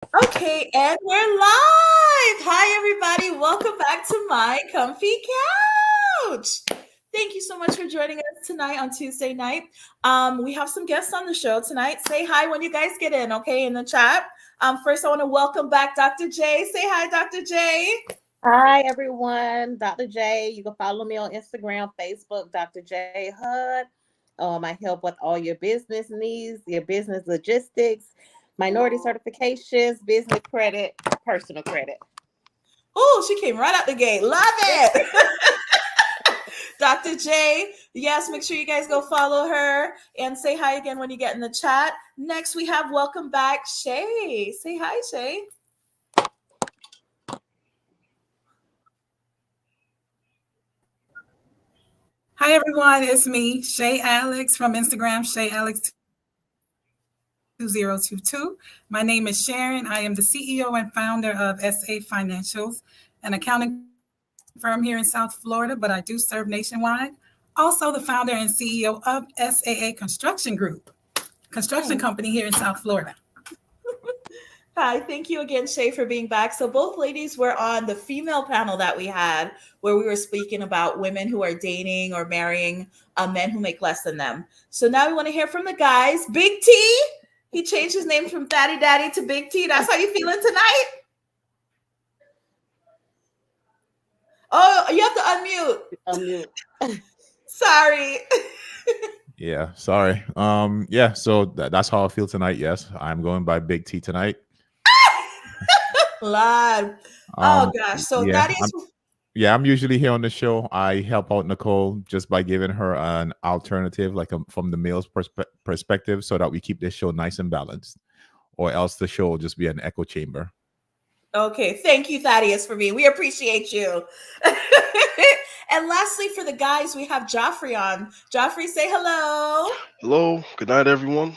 Okay, and we're live. Hi, everybody. Welcome back to my comfy couch. Thank you so much for joining us tonight on Tuesday night. We have some guests on the show tonight. Say hi when you guys get in, okay, in the chat. First, I want to welcome back Dr. J. Say hi, Dr. J. Hi, everyone. Dr. J. You can follow me on Instagram, Facebook, Dr. J HUD. I help with all your business needs, your business logistics, minority certifications, business credit, personal credit. Oh, she came right out the gate. Love it. Dr. J. Yes, make sure you guys go follow her and say hi again when you get in the chat. Next, we have welcome back Shay. Say hi, Shay. Hi everyone, it's me, Shay Alex from Instagram, Shay Alex 2022. My name is Sharon. I am the CEO and founder of SA Financials, an accounting firm here in South Florida, but I do serve nationwide. Also the founder and CEO of SAA Construction Group, construction company here in South Florida. Hi, thank you again, Shay, for being back. So both ladies were on the female panel that we had where we were speaking about women who are dating or marrying men who make less than them. So now we want to hear from the guys. Big T, he changed his name from Fatty Daddy to Big T. That's how you feeling tonight? Oh, you have to unmute. Sorry. Yeah, sorry. So that's how I feel tonight. Yes, I'm going by Big T tonight. Live. Oh gosh. So yeah, that is I'm usually here on the show. I help out Nicole just by giving her an alternative, like from the male's perspective, so that we keep this show nice and balanced, or else the show will just be an echo chamber. Okay, thank you, Thaddeus, for me. We appreciate you. And lastly, for the guys, we have Joffrey on. Joffrey, say hello. Hello, good night, everyone.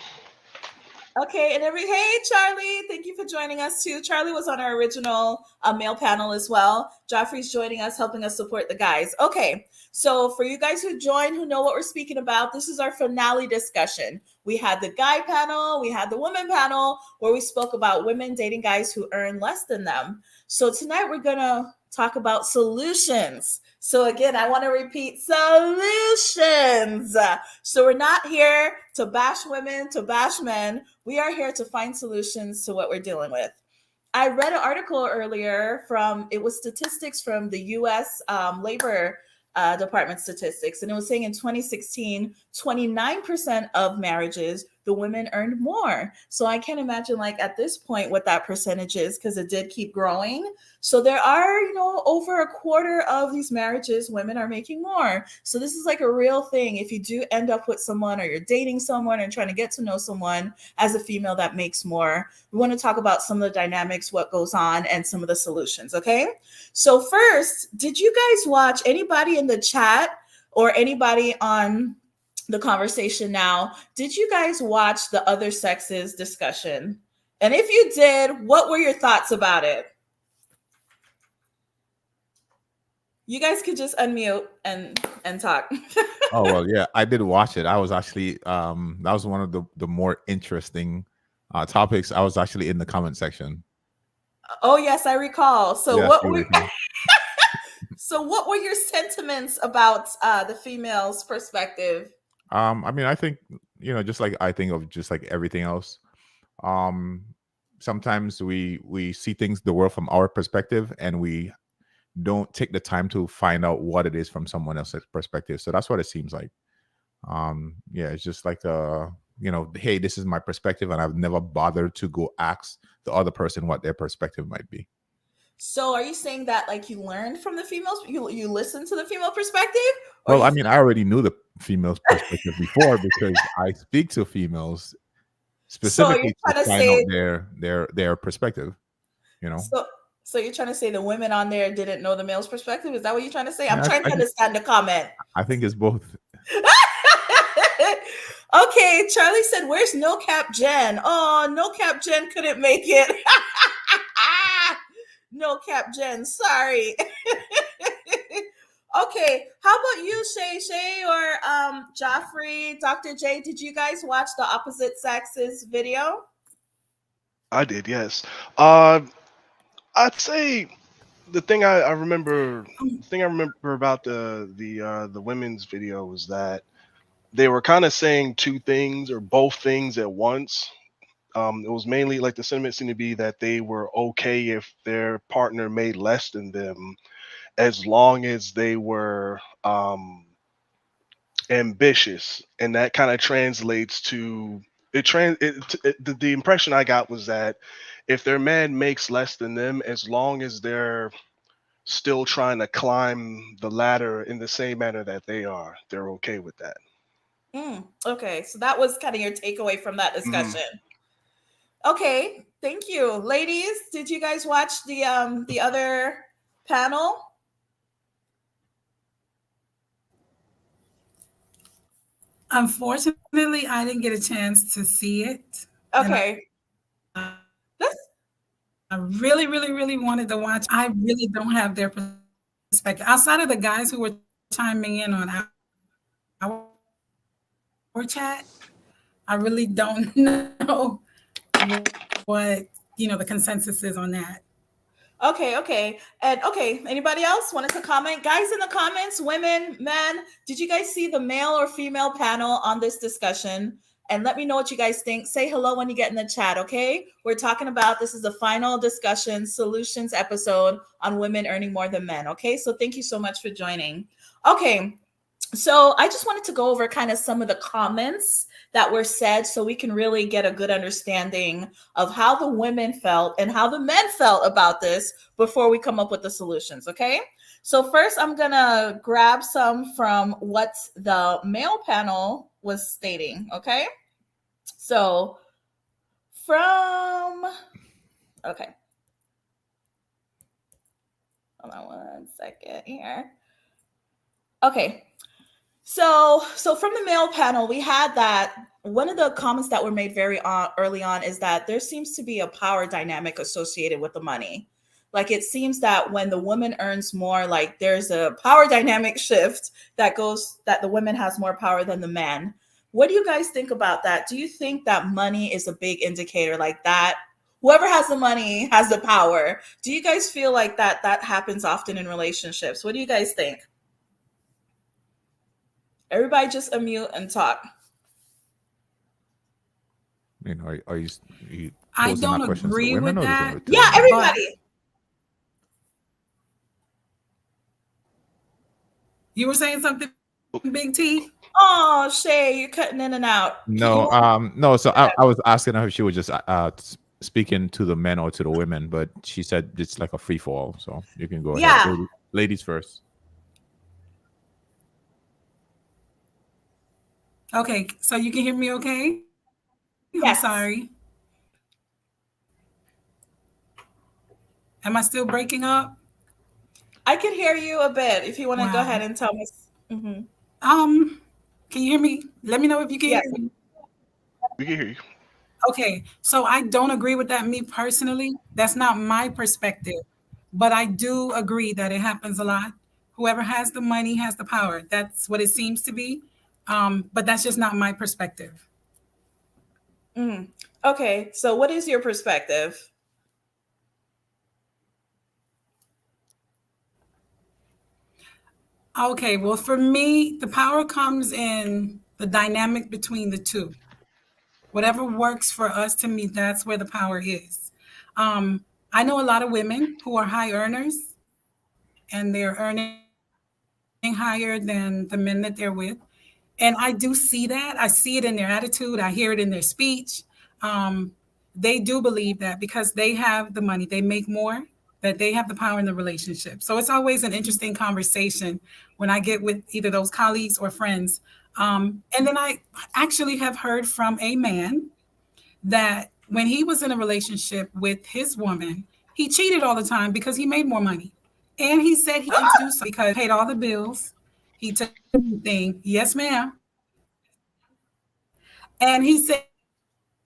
Okay, and hey, Charlie, thank you for joining us too. Charlie was on our original male panel as well. Joffrey's joining us, helping us support the guys. Okay, so for you guys who joined, who know what we're speaking about, this is our finale discussion. We had the guy panel, we had the women panel, where we spoke about women dating guys who earn less than them. So tonight we're gonna talk about solutions. So again, I want to repeat solutions. So we're not here to bash women, to bash men. We are here to find solutions to what we're dealing with. I read an article earlier it was statistics from the US Labor Department statistics, and it was saying in 2016, 29% of marriages, the women earned more. So I can't imagine like at this point what that percentage is because it did keep growing. So there are, over a quarter of these marriages, women are making more. So this is like a real thing. If you do end up with someone or you're dating someone and trying to get to know someone as a female that makes more, we want to talk about some of the dynamics, what goes on, and some of the solutions. Okay. So first, did you guys watch, anybody in the chat or anybody on the conversation now, did you guys watch the other sexes discussion? And if you did, what were your thoughts about it? You guys could just unmute and talk. Oh well, yeah, I did watch it. I was actually that was one of the more interesting topics. I was actually in the comment section. Oh yes, I recall. So Yes, what you were recall. so what were your sentiments about the female's perspective? I mean, I think just like I think of just like everything else. Um, Sometimes we see things, the world from our perspective, and we don't take the time to find out what it is from someone else's perspective. So that's what it seems like. Yeah, it's just like hey, this is my perspective, and I've never bothered to go ask the other person what their perspective might be. So are you saying that like you learned from the females, you listened to the female perspective? Well, I mean, I already knew the female's perspective before because I speak to females So you're specifically to trying to find out say their perspective. so you're trying to say the women on there didn't know the male's perspective? Is that what you're trying to say? I'm Yeah, trying to I think understand the comment. I think it's both. Okay, Charlie said, "Where's No Cap Jen?" Oh, No Cap Jen couldn't make it. No Cap Jen, sorry. Okay, how about you, Shay or Joffrey, Dr. J? Did you guys watch the opposite sexes video? I did, yes. Uh, I'd say I remember, the thing I remember about the women's video was that they were kind of saying two things or both things at once. It was mainly like the sentiment seemed to be that they were okay if their partner made less than them, as long as they were ambitious, and that kind of translates to the impression I got was that if their man makes less than them, as long as they're still trying to climb the ladder in the same manner that they are, they're okay with that. Okay, so that was kind of your takeaway from that Mhm. discussion. Okay, thank you, ladies. Did you guys watch the other panel? Unfortunately, I didn't get a chance to see it, and Okay, let's. I really, really, really wanted to watch. I really don't have their perspective outside of the guys who were chiming in on our chat. I really don't know what the consensus is on that. Okay. And okay, anybody else wanted to comment? Guys in the comments, women, men, did you guys see the male or female panel on this discussion? And let me know what you guys think. Say hello when you get in the chat, okay? We're talking about this is the final discussion solutions episode on women earning more than men, okay? So thank you so much for joining. Okay, so I just wanted to go over kind of some of the comments that were said so we can really get a good understanding of how the women felt and how the men felt about this before we come up with the solutions, okay? So first I'm going to grab some from what the male panel was stating, okay? So from okay. Hold on one second here. Okay, so from the male panel, we had that one of the comments that were made very early on is that there seems to be a power dynamic associated with the money. Like it seems that when the woman earns more, like there's a power dynamic shift that goes that the woman has more power than the man. What do you guys think about that? Do you think that money is a big indicator like that? Whoever has the money has the power. Do you guys feel like that happens often in relationships? What do you guys think? Everybody just unmute and talk. Are you I posing don't that questions to agree women with or that, to the Yeah, men? but everybody. you were saying something, Big T? Oh, Shay, you're cutting in and out. Can you? No. So I was asking her if she was just speaking to the men or to the women, but she said it's like a free fall. So you can go ahead, Yeah. ladies first. Okay, so you can hear me okay? I'm Yes. sorry. Am I still breaking up? I can hear you a bit if you want to go ahead Wow. and tell me. Mm-hmm. Can you hear me? Let me know if you can Yes. hear me. We can hear you. Okay, so I don't agree with that, me personally. That's not my perspective, but I do agree that it happens a lot. Whoever has the money has the power. That's what it seems to be. But that's just not my perspective. Mm. Okay. So, what is your perspective? Okay, well, for me, the power comes in the dynamic between the two. Whatever works for us, to me, that's where the power is. I know a lot of women who are high earners and they're earning higher than the men that they're with. And I do see that. I see it in their attitude. I hear it in their speech. Um, they do believe that because they have the money, they make more, that they have the power in the relationship. So it's always an interesting conversation when I get with either those colleagues or friends. And then I actually have heard from a man that when he was in a relationship with his woman, he cheated all the time because he made more money. And he said he couldn't do so because he paid all the bills. He took everything. Yes, ma'am. And he said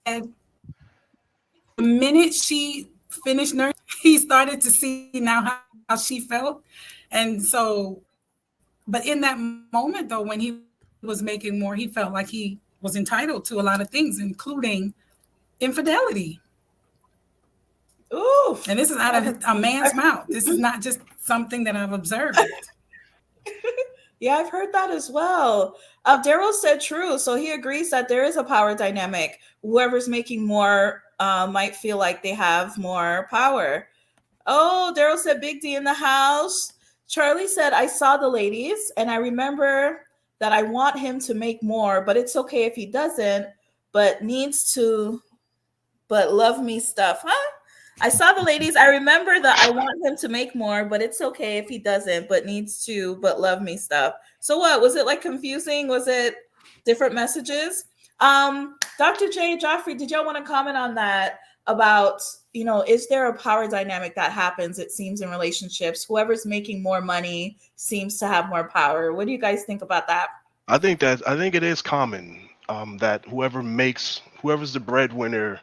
the minute she finished nursing, he started to see now how she felt. And so, but in that moment, though, when he was making more, he felt like he was entitled to a lot of things, including infidelity. Ooh. And this is out of a man's mouth. This is not just something that I've observed. Yeah, I've heard that as well. Daryl said true. So he agrees that there is a power dynamic. Whoever's making more might feel like they have more power. Oh, Daryl said Big D in the house. Charlie said, I saw the ladies and I remember that I want him to make more, but it's okay if he doesn't, but needs to, but love me stuff. Huh? I saw the ladies. I remember that I want him to make more, but it's okay if he doesn't, but needs to, but love me stuff. So what? Was it like confusing? Was it different messages? Dr. J, Joffrey, did y'all want to comment on that about, is there a power dynamic that happens, it seems, in relationships? Whoever's making more money seems to have more power. What do you guys think about that? I think it is common that whoever's the breadwinner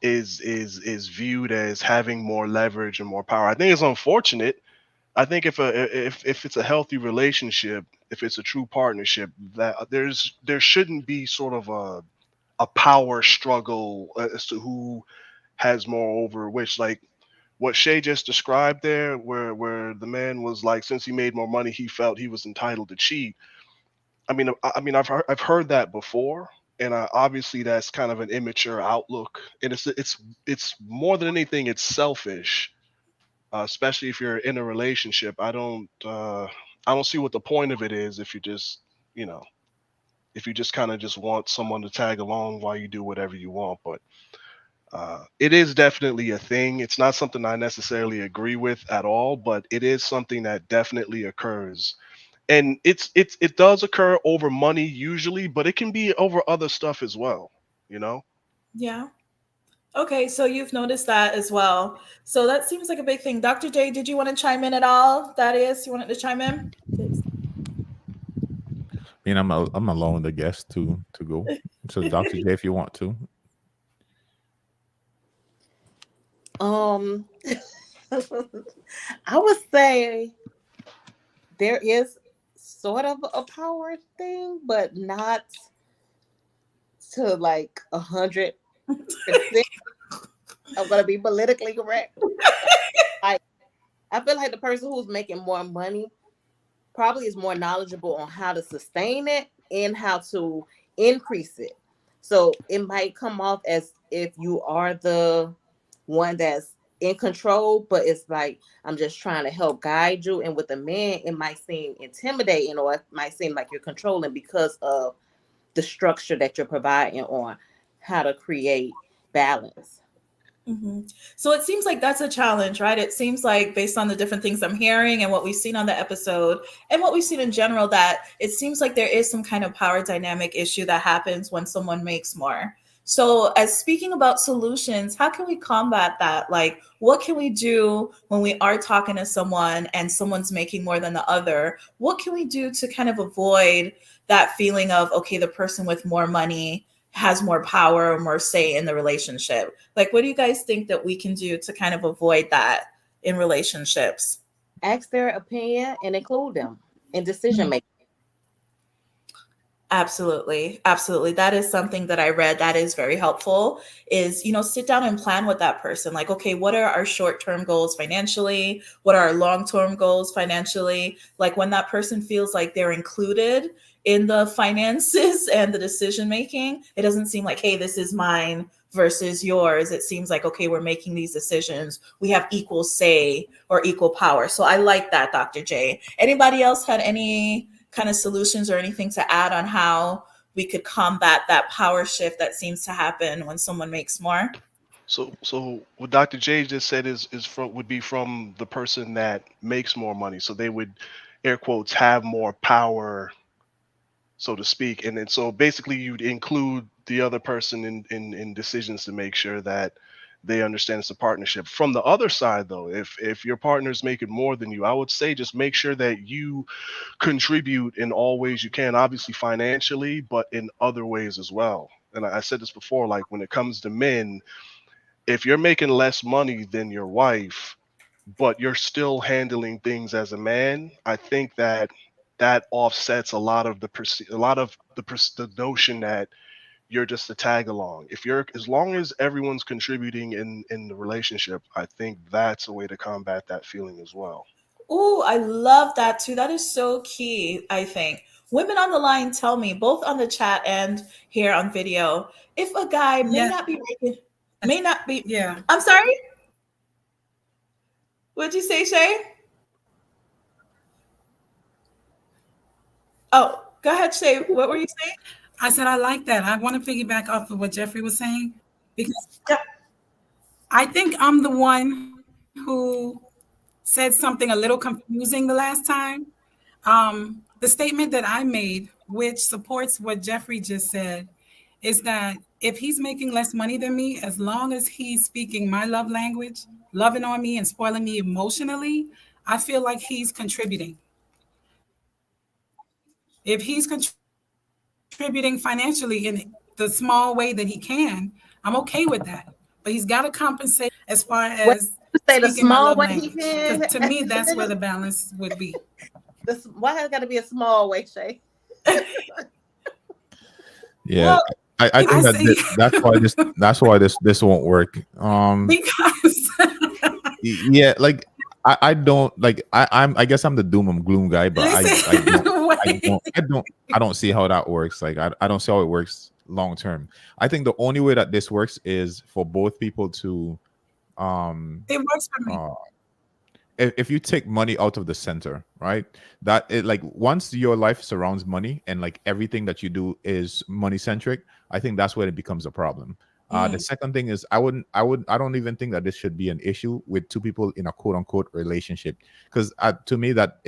is viewed as having more leverage and more power. I think it's unfortunate. I think if it's a healthy relationship, if it's a true partnership, that there shouldn't be sort of a power struggle as to who has more over which. Like what Shay just described there, where the man was like, since he made more money, he felt he was entitled to cheat. I mean, I've heard that before, and obviously that's kind of an immature outlook, and it's more than anything, it's selfish, especially if you're in a relationship. I don't see what the point of it is if you just you know if you just kind of just want someone to tag along while you do whatever you want. But it is definitely a thing. It's not something I necessarily agree with at all, but it is something that definitely occurs, and it does occur over money usually, but it can be over other stuff as well. You know. Yeah. Okay, so you've noticed that as well. So that seems like a big thing. Dr. J, did you want to chime in at all? That is, you wanted to chime in? I mean, I'm allowing the guest to go. So, Dr. J, if you want to. Um, I would say there is sort of a power thing, but not to like 100%. I'm gonna be politically correct. I feel like the person who's making more money probably is more knowledgeable on how to sustain it and how to increase it. So it might come off as if you are the one that's in control, but it's like I'm just trying to help guide you. And with a man, it might seem intimidating or it might seem like you're controlling because of the structure that you're providing on how to create balance. Hmm. So it seems like that's a challenge, right? It seems like, based on the different things I'm hearing and what we've seen on the episode and what we've seen in general, that it seems like there is some kind of power dynamic issue that happens when someone makes more. So, as speaking about solutions, how can we combat that? Like, what can we do when we are talking to someone and someone's making more than the other? What can we do to kind of avoid that feeling of, okay, the person with more money has more power or more say in the relationship? Like, what do you guys think that we can do to kind of avoid that in relationships? Ask their opinion and include them in decision making. Absolutely. Absolutely. That is something that I read that is very helpful, is, sit down and plan with that person. Like, okay, what are our short-term goals financially? What are our long-term goals financially? Like, when that person feels like they're included in the finances and the decision making, it doesn't seem like, hey, this is mine versus yours. It seems like, okay, we're making these decisions. We have equal say or equal power. So I like that, Dr. J. Anybody else had any kind of solutions or anything to add on how we could combat that power shift that seems to happen when someone makes more? So what Dr. J just said is from would be from the person that makes more money. So they would, air quotes, have more power, so to speak. And then so basically you'd include the other person in decisions to make sure that they understand it's a partnership. From the other side though, if your partner's making more than you, I would say just make sure that you contribute in all ways you can, obviously financially, but in other ways as well. And I said this before, like when it comes to men, if you're making less money than your wife, but you're still handling things as a man, I think that offsets a lot of the notion that you're just a tag along. If you're, as long as everyone's contributing in the relationship, I think that's a way to combat that feeling as well. Oh, I love that too. That is so key, I think. Women on the line tell me, both on the chat and here on video, if a guy Yes. may not be, Yeah. I'm sorry? What'd you say, Shay? Oh, go ahead, Shay. What were you saying? I said I like that. I want to piggyback off of what Jeffrey was saying because Yep. I think I'm the one who said something a little confusing the last time. The statement that I made, which supports what Jeffrey just said, is that if he's making less money than me, as long as he's speaking my love language, loving on me and spoiling me emotionally, I feel like he's contributing. If he's contributing financially in the small way that he can, I'm okay with that. But he's got to compensate as far What as you say, the speaking my small love way he language. can? Because to me, that's where the balance would be. Why has it got to be a small way, Shay? Yeah, Well, I think that's why this won't work. Because Yeah, like I don't like I guess I'm the doom and gloom guy, but listen, I don't see how that works. Like I don't see how it works long term. I think the only way that this works is for both people to it works for me. if you take money out of the center, right? That it like once your life surrounds money and like everything that you do is money centric, I think that's where it becomes a problem. The second thing is I don't even think that this should be an issue with two people in a quote unquote relationship, because to me that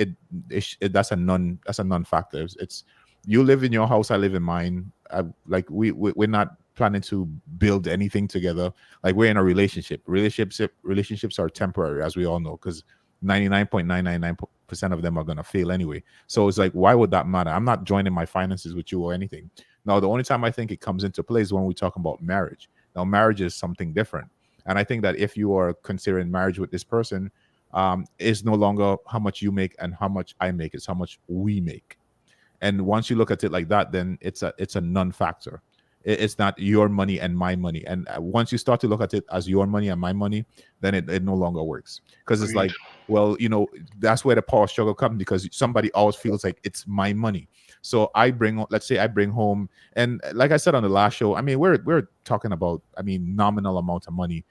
that's a non factor. It's you live in your house, I live in mine. Like we're not planning to build anything together. Like we're in a relationship. Relationships are temporary, as we all know, because 99.999% of them are going to fail anyway. So it's like, why would that matter? I'm not joining my finances with you or anything. Now, the only time I think it comes into play is when we talk about marriage. Now, marriage is something different. And I think that if you are considering marriage with this person, it's no longer how much you make and how much I make. It's how much we make. And once you look at it like that, then it's a non-factor. It's not your money and my money. And once you start to look at it as your money and my money, then it no longer works, because it's like, well, that's where the power struggle comes, because somebody always feels like it's my money. So let's say I bring home, and like I said on the last show, I mean, we're talking about, I mean, nominal amount of money.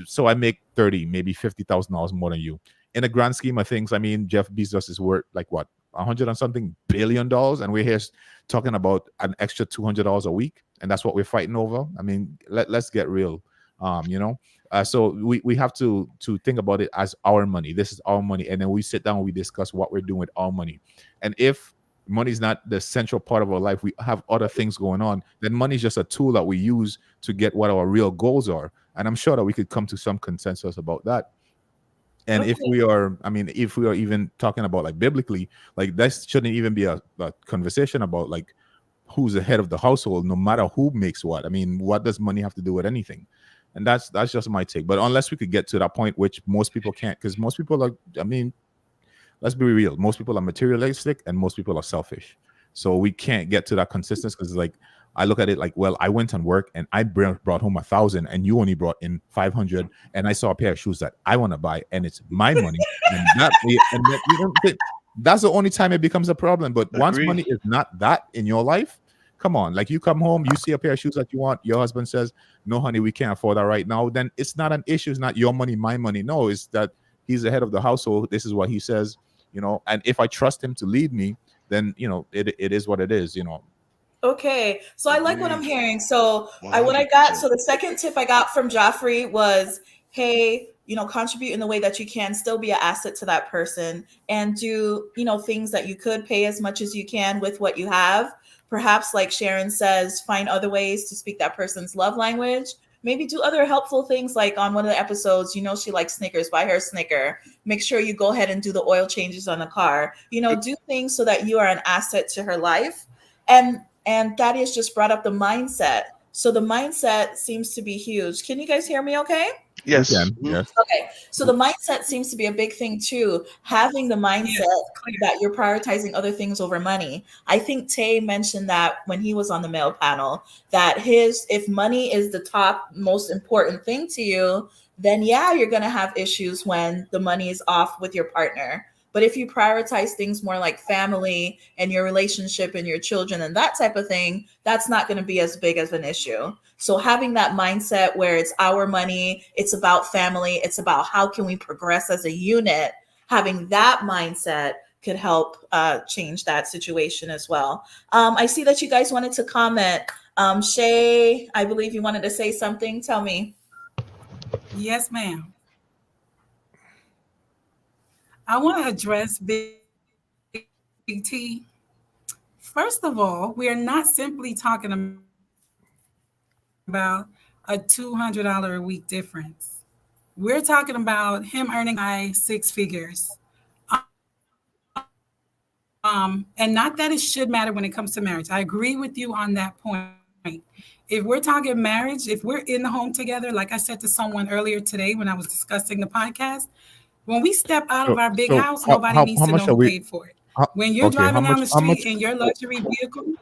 So I make 30, maybe $50,000 more than you. In the grand scheme of things, I mean, Jeff Bezos is worth like what, 100 and something $billion, and we're here talking about an extra $200 a week, and that's what we're fighting over. I mean, let's get real. So we have to think about it as our money. This is our money, and then we sit down, we discuss what we're doing with our money. And if money is not the central part of our life, we have other things going on, then money is just a tool that we use to get what our real goals are. And I'm sure that we could come to some consensus about that. And Okay. if we are even talking about like biblically, like that shouldn't even be a conversation about like who's the head of the household, no matter who makes what. I mean, what does money have to do with anything? And that's just my take. But unless we could get to that point, which most people can't, because most people are, I mean, let's be real, most people are materialistic and most people are selfish. So we can't get to that consistency, because like I look at it like, well, I went on work and I brought home 1,000 and you only brought in 500, and I saw a pair of shoes that I want to buy and it's my money, and that's the only time it becomes a problem. But once Agreed. money is not that in your life, come on, like you come home, you see a pair of shoes that you want, your husband says, no honey, we can't afford that right now, then it's not an issue. It's not your money, my money. No, it's that he's the head of the household, this is what he says, and if I trust him to lead me, then it is what it is. Okay, so I like what I'm Agreed. hearing. So so 100%. the second tip I got from Joffrey was, hey, contribute in the way that you can, still be an asset to that person, and do, things that you could pay as much as you can with what you have. Perhaps, like Sharon says, find other ways to speak that person's love language. Maybe do other helpful things, like on one of the episodes, she likes Snickers, buy her a Snicker. Make sure you go ahead and do the oil changes on the car. Do things so that you are an asset to her life. And Thaddeus just brought up the mindset. So the mindset seems to be huge. Can you guys hear me okay? We Yes. can, Mhm. yes. Okay. So the mindset seems to be a big thing too. Having the mindset Yes, clear. that you're prioritizing other things over money. I think Tay mentioned that when he was on the male panel, that if money is the top most important thing to you, then yeah, you're going to have issues when the money is off with your partner. But if you prioritize things more like family and your relationship and your children and that type of thing, that's not going to be as big of an issue. So having that mindset where it's our money, it's about family, it's about how can we progress as a unit, having that mindset could help change that situation as well. I see that you guys wanted to comment. Shay, I believe you wanted to say something. Tell me. Yes, ma'am. I want to address Big T. First of all, we are not simply talking about a $200 a week difference. We're talking about him earning high six figures. And not that it should matter when it comes to marriage. I agree with you on that point. If we're talking marriage, if we're in the home together, like I said to someone earlier today when I was discussing the podcast, when we step out of our big house, nobody needs to know who paid for it. When So you're driving down the how street much in are we? your luxury vehicle, Okay,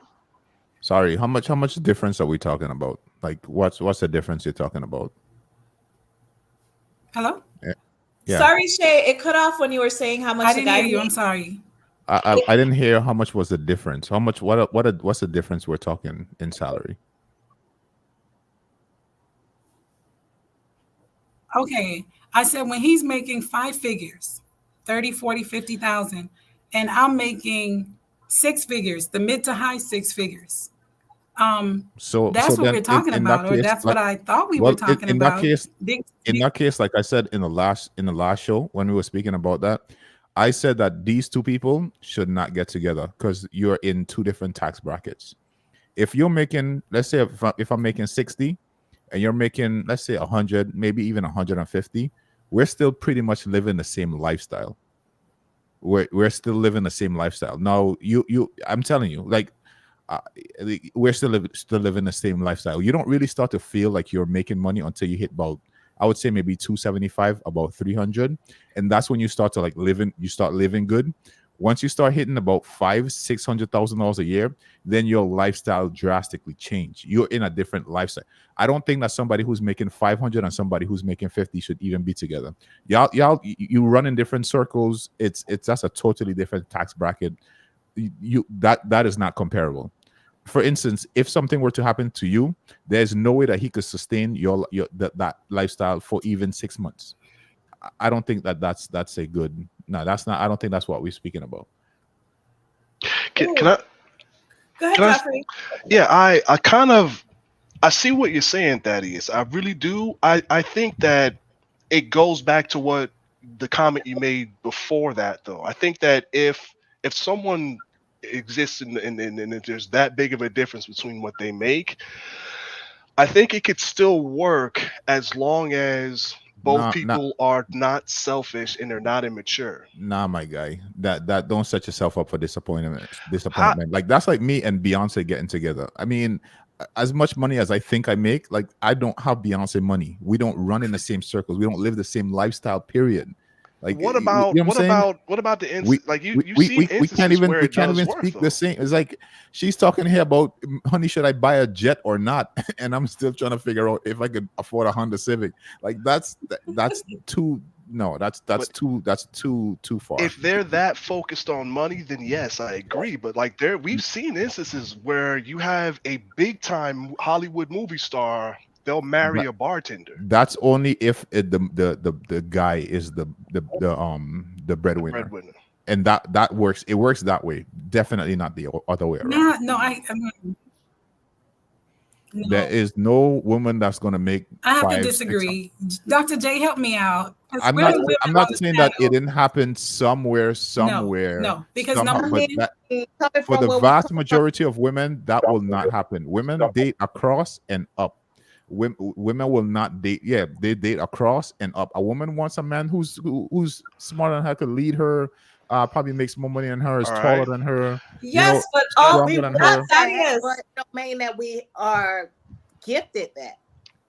sorry, how much difference are we talking about? Like, what's the difference you're talking about? hello? Yeah, yeah. Sorry, Shay, it cut off when you were saying how I much the didn't hear guy you. I'm made. sorry. I didn't hear how much was the difference. How much? What's the difference we're talking in salary? Okay. I said when he's making five figures, 30, 40, 50,000, and I'm making six figures, the mid to high six figures. So That's what we're then talking in that about, or case, that's like, what I thought we were well, talking in that about. case, Big, in big, that case, like I said in the last show when we were speaking about that, I said that these two people should not get together because you're in two different tax brackets. If you're making, let's say, if I'm making 60 and you're making, let's say, 100, maybe even 150, we're still pretty much living the same lifestyle. We're still living the same lifestyle. Now, I'm telling you, like, uh, we're still living the same lifestyle. You don't really start to feel like you're making money until you hit about, I would say maybe 275, about 300, and that's when you start to like living. You start living good. Once you start hitting about $500,000-600,000 a year, then your lifestyle drastically change. You're in a different lifestyle. I don't think that somebody who's making 500 and somebody who's making 50 should even be together. You run in different circles. It's just a totally different tax bracket. That is not comparable. For instance, if something were to happen to you, there's no way that he could sustain that lifestyle for even 6 months. I don't think that's a good. No, that's not. I don't think that's what we're speaking about. Can Ooh, I? go ahead, Can I? Joffrey. Yeah, I kind of I see what you're saying, Thaddeus. I really do. I think that it goes back to what the comment you made before that, though. I think that if someone exists and if there's that big of a difference between what they make, I think it could still work as long as both Nah, nah, people are not selfish and they're not immature. nah, my guy. That don't set yourself up for disappointment. How, Disappointment. Like that's like me and Beyonce getting together. I mean, as much money as I think I make, like I don't have Beyonce money. We don't run in the same circles. We don't live the same lifestyle. Period. Like what you know about what I'm saying? the we like you we, you've we seen we we can't instances even where we it can't does even work speak the though. same. It's like she's talking here about, honey, should I buy a jet or not? And I'm still trying to figure out if I could afford a Honda Civic. Like that's too, no, But that's too far. if they're that focused on money, then yes, I agree. But like we've seen instances where you have a big time Hollywood movie star, they'll marry But a bartender, that's only if the guy is the the breadwinner, breadwinner. and that works. It works that way. Definitely not the other way around. no, no, There no. is no woman that's going to make I have to 500-600. disagree. Dr. J, help me out. Because I'm we're not. the women I'm on not this saying that it panel. didn't happen somewhere, No, no, because somehow. number I But mean, that coming for from the where we vast come from, majority of women, that will not happen. Women date across and up. Women will not date. Yeah, they date across and up. A woman wants a man who's smarter than her, could lead her. Probably makes more money than her. Is All taller right. than her. Yes, but all we Stronger than want her. that that, is but it don't mean that we are gifted that.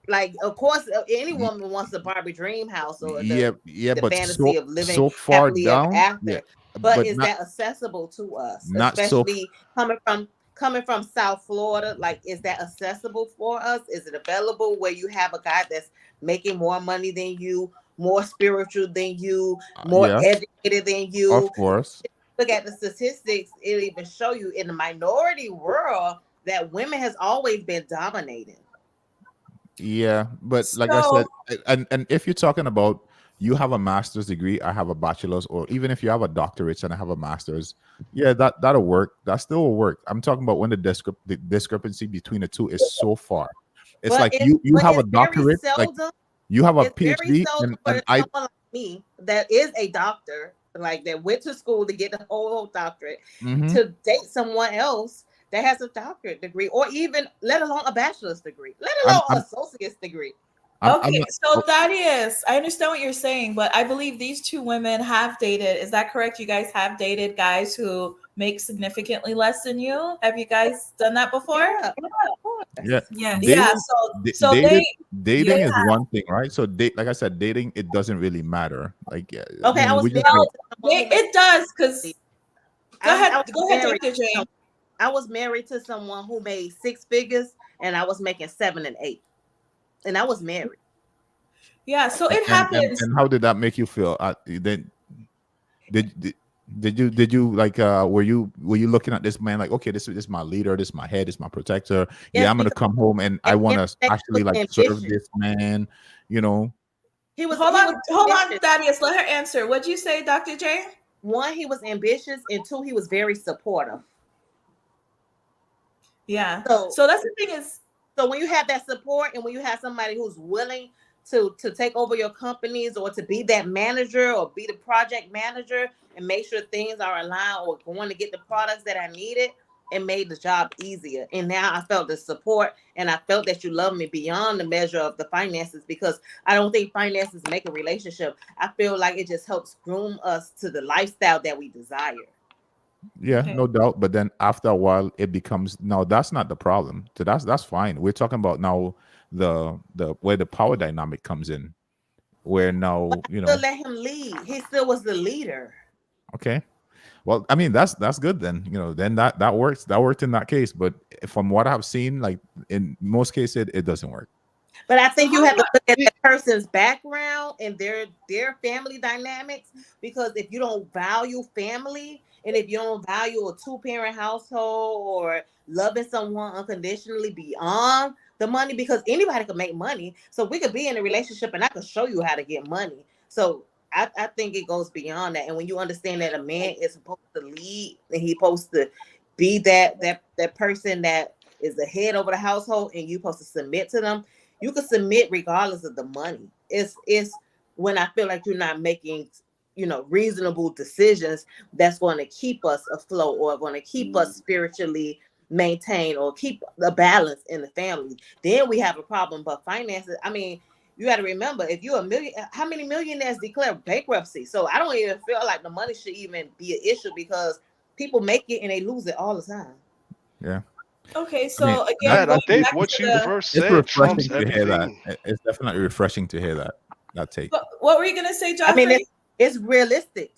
Like, of course, any woman wants the Barbie dream house or Yeah, yeah, the but fantasy so of living so far happily ever down, yeah, after. But but is that accessible to us, not so. especially coming from South Florida? Like, is that accessible for us? Is it available where you have a guy that's making more money than you, more spiritual than you, more Yeah, educated than of you? course. Look at the statistics; it even show you in the minority world that women has always been dominating. Yeah, but like I said, So and if you're talking about you have a master's degree, I have a bachelor's, or even if you have a doctorate and I have a master's, yeah, that'll work. That still will work. I'm talking about when the discrepancy between the two is so far. It's But like you have a it's very doctorate, like seldom. you have a It's very PhD, seldom and for I. someone like me that is a doctor, like that went to school to get the whole doctorate, Mhm. to date someone else that has a doctorate degree, or even let alone a bachelor's degree, let I'm alone I'm associate's degree. I'm okay, not. so Thaddeus, I understand what you're saying, but I believe these two women have dated. Is that correct? You guys have dated guys who make significantly less than you. Have you guys done that before? Yeah, of course. Yeah, Yes. Yeah. dating, So dated, they dating is have one thing, right? So, like I said, dating it doesn't really matter. Like, I Okay, I mean, was we just married no, to someone who made. it does because I was go ahead, married. Dr. J. I was married to someone who made six figures, and I was making 7 and 8, and I was married. Yeah, so it happens. and how did that make you feel? Then did did did you like were you looking at this man like, okay, this is my leader, this is my head, this is my protector. Yeah, Yes, I'm gonna because come home and I at the want end of to the day, he was actually like serve ambitious. this man. You know. He was Hold on, ambitious. Thaddeus. Let her answer. What'd you say, Dr. J? One, he was ambitious, and two, he was very supportive. Yeah. So, So that's the thing is, so when you have that support, and when you have somebody who's willing to take over your companies, or to be that manager, or be the project manager, and make sure things are aligned, or going to get the products that I needed, it made the job easier. And now I felt the support, and I felt that you love me beyond the measure of the finances, because I don't think finances make a relationship. I feel like it just helps groom us to the lifestyle that we desire. Yeah, okay. no doubt. But then after a while, it becomes no. That's not the problem. So that's fine. We're talking about now the where the power dynamic comes in, where now Still let him lead. He still was the leader. okay. Well, I mean that's good then. Then that works. That worked in that case. But from what I've seen, like in most cases, it doesn't work. But I So think how you do have to look at It- that person's background and their family dynamics. Because if you don't value family, and if you don't value a two-parent household, or loving someone unconditionally beyond the money, because anybody can make money. So we could be in a relationship, and I could show you how to get money. So I think it goes beyond that. And when you understand that a man is supposed to lead, and he's supposed to be that person that is the head over the household, and you're supposed to submit to them, you can submit regardless of the money. It's when I feel like you're not making, reasonable decisions that's going to keep us afloat, or going to keep us spiritually maintained, or keep the balance in the family. Then we have a problem. But finances, I mean, you got to remember, if you're a million, how many millionaires declare bankruptcy? So I don't even feel like the money should even be an issue, because people make it and they lose it all the time. Yeah. Okay, I mean so again, that Dad, I going that's think back to what you it's, the first it's said refreshing trumps to hear that. everything. It's definitely refreshing to hear that take. what were you gonna say, I mean, Joffrey? it's realistic.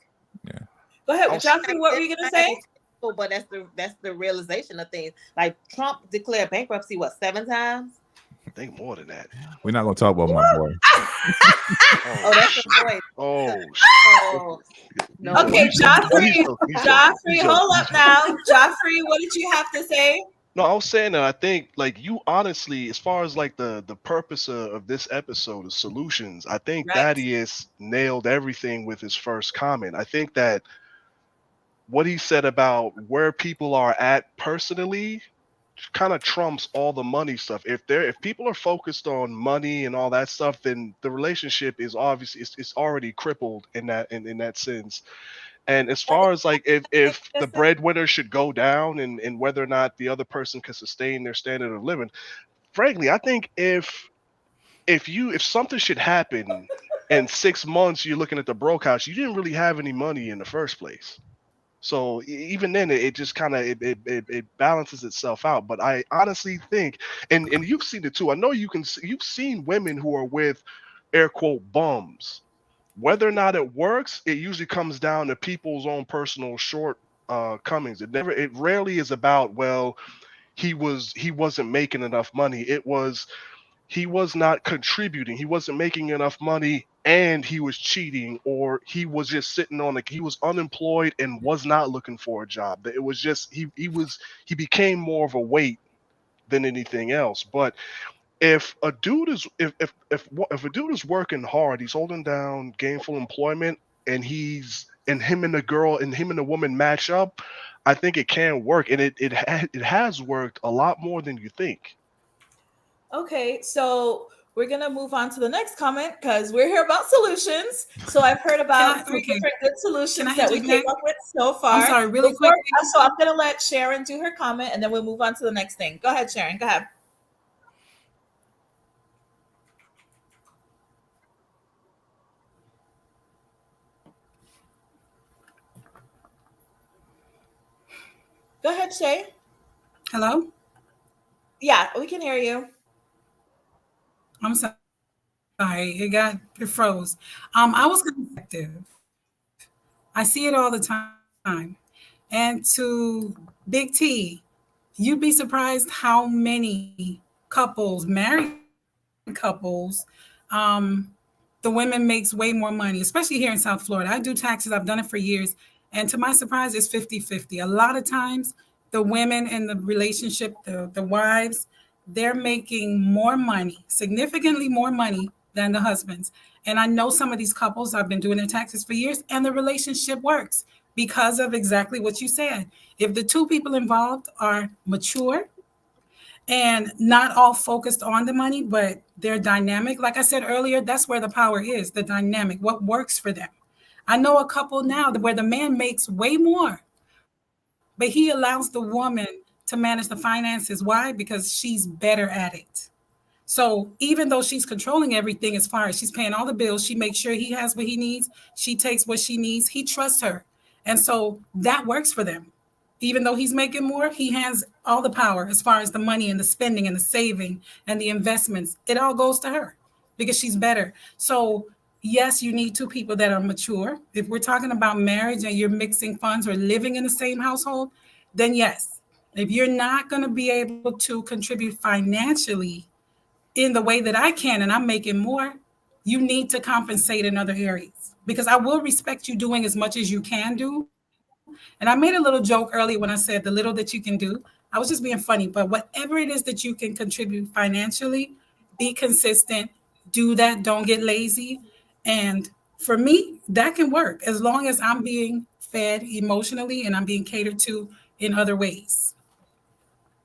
Yeah. Go ahead, I'll Joffrey. What were you gonna say? But that's the realization of things. Like, Trump declared bankruptcy, what, 7 times? think more than that. We're not gonna talk about my boy. Oh Oh, that's the shit. boy. Oh Oh he's no. joking. Okay, He's joking. No, Joffrey. he's joking. He's Joffrey, joking. hold He's up joking. now. Joffrey, what did you have to say? No, I was saying that I think like you honestly, as far as like the purpose of this episode of solutions, I think Right. Thaddeus nailed everything with his first comment. I think that what he said about where people are at personally kind of trumps all the money stuff. If people are focused on money and all that stuff, then the relationship is obviously it's already crippled in that sense. And as far as like if the breadwinner should go down and whether or not the other person can sustain their standard of living, frankly, I think if something should happen in 6 months, you're looking at the broke house, you didn't really have any money in the first place. So even then, it just kind of it balances itself out. But I honestly think, and you've seen it too. I know you've seen women who are with air quote bums. Whether or not it works, it usually comes down to people's own personal shortcomings. It rarely is about, well, he wasn't making enough money. It was he was not contributing. He wasn't making enough money and he was cheating, or he was just sitting on he was unemployed and was not looking for a job. It was just he became more of a weight than anything else. But if a dude is if a dude is working hard, he's holding down gainful employment, and him and the girl and him and the woman match up, I think it can work, and it has worked a lot more than you think. Okay, so we're gonna move on to the next comment because we're here about solutions. So I've heard about three different good solutions that we came up with so far. I'm sorry, really quick. So I'm gonna let Sharon do her comment, and then we'll move on to the next thing. Go ahead, Sharon. Go ahead. Go ahead, Shay. Hello? Yeah, we can hear you. I'm sorry. It froze. I was effective. I see it all the time. And to Big T, you'd be surprised how many couples, married couples, the women makes way more money, especially here in South Florida. I do taxes. I've done it for years. And to my surprise, it's 50-50. A lot of times the women in the relationship, the wives, they're making more money, significantly more money than the husbands. And I know some of these couples, I've been doing their taxes for years, and the relationship works because of exactly what you said. If the two people involved are mature and not all focused on the money, but they're dynamic, like I said earlier, that's where the power is, the dynamic, what works for them. I know a couple now where the man makes way more, but he allows the woman to manage the finances. Why? Because she's better at it. So even though she's controlling everything as far as she's paying all the bills, she makes sure he has what he needs. She takes what she needs. He trusts her. And so that works for them. Even though he's making more, he has all the power as far as the money and the spending and the saving and the investments. It all goes to her because she's better. So yes, you need two people that are mature. If we're talking about marriage and you're mixing funds or living in the same household, then yes. If you're not going to be able to contribute financially in the way that I can, and I'm making more, you need to compensate in other areas, because I will respect you doing as much as you can do. And I made a little joke earlier when I said the little that you can do. I was just being funny, but whatever it is that you can contribute financially, be consistent, do that, don't get lazy. And for me, that can work as long as I'm being fed emotionally and I'm being catered to in other ways.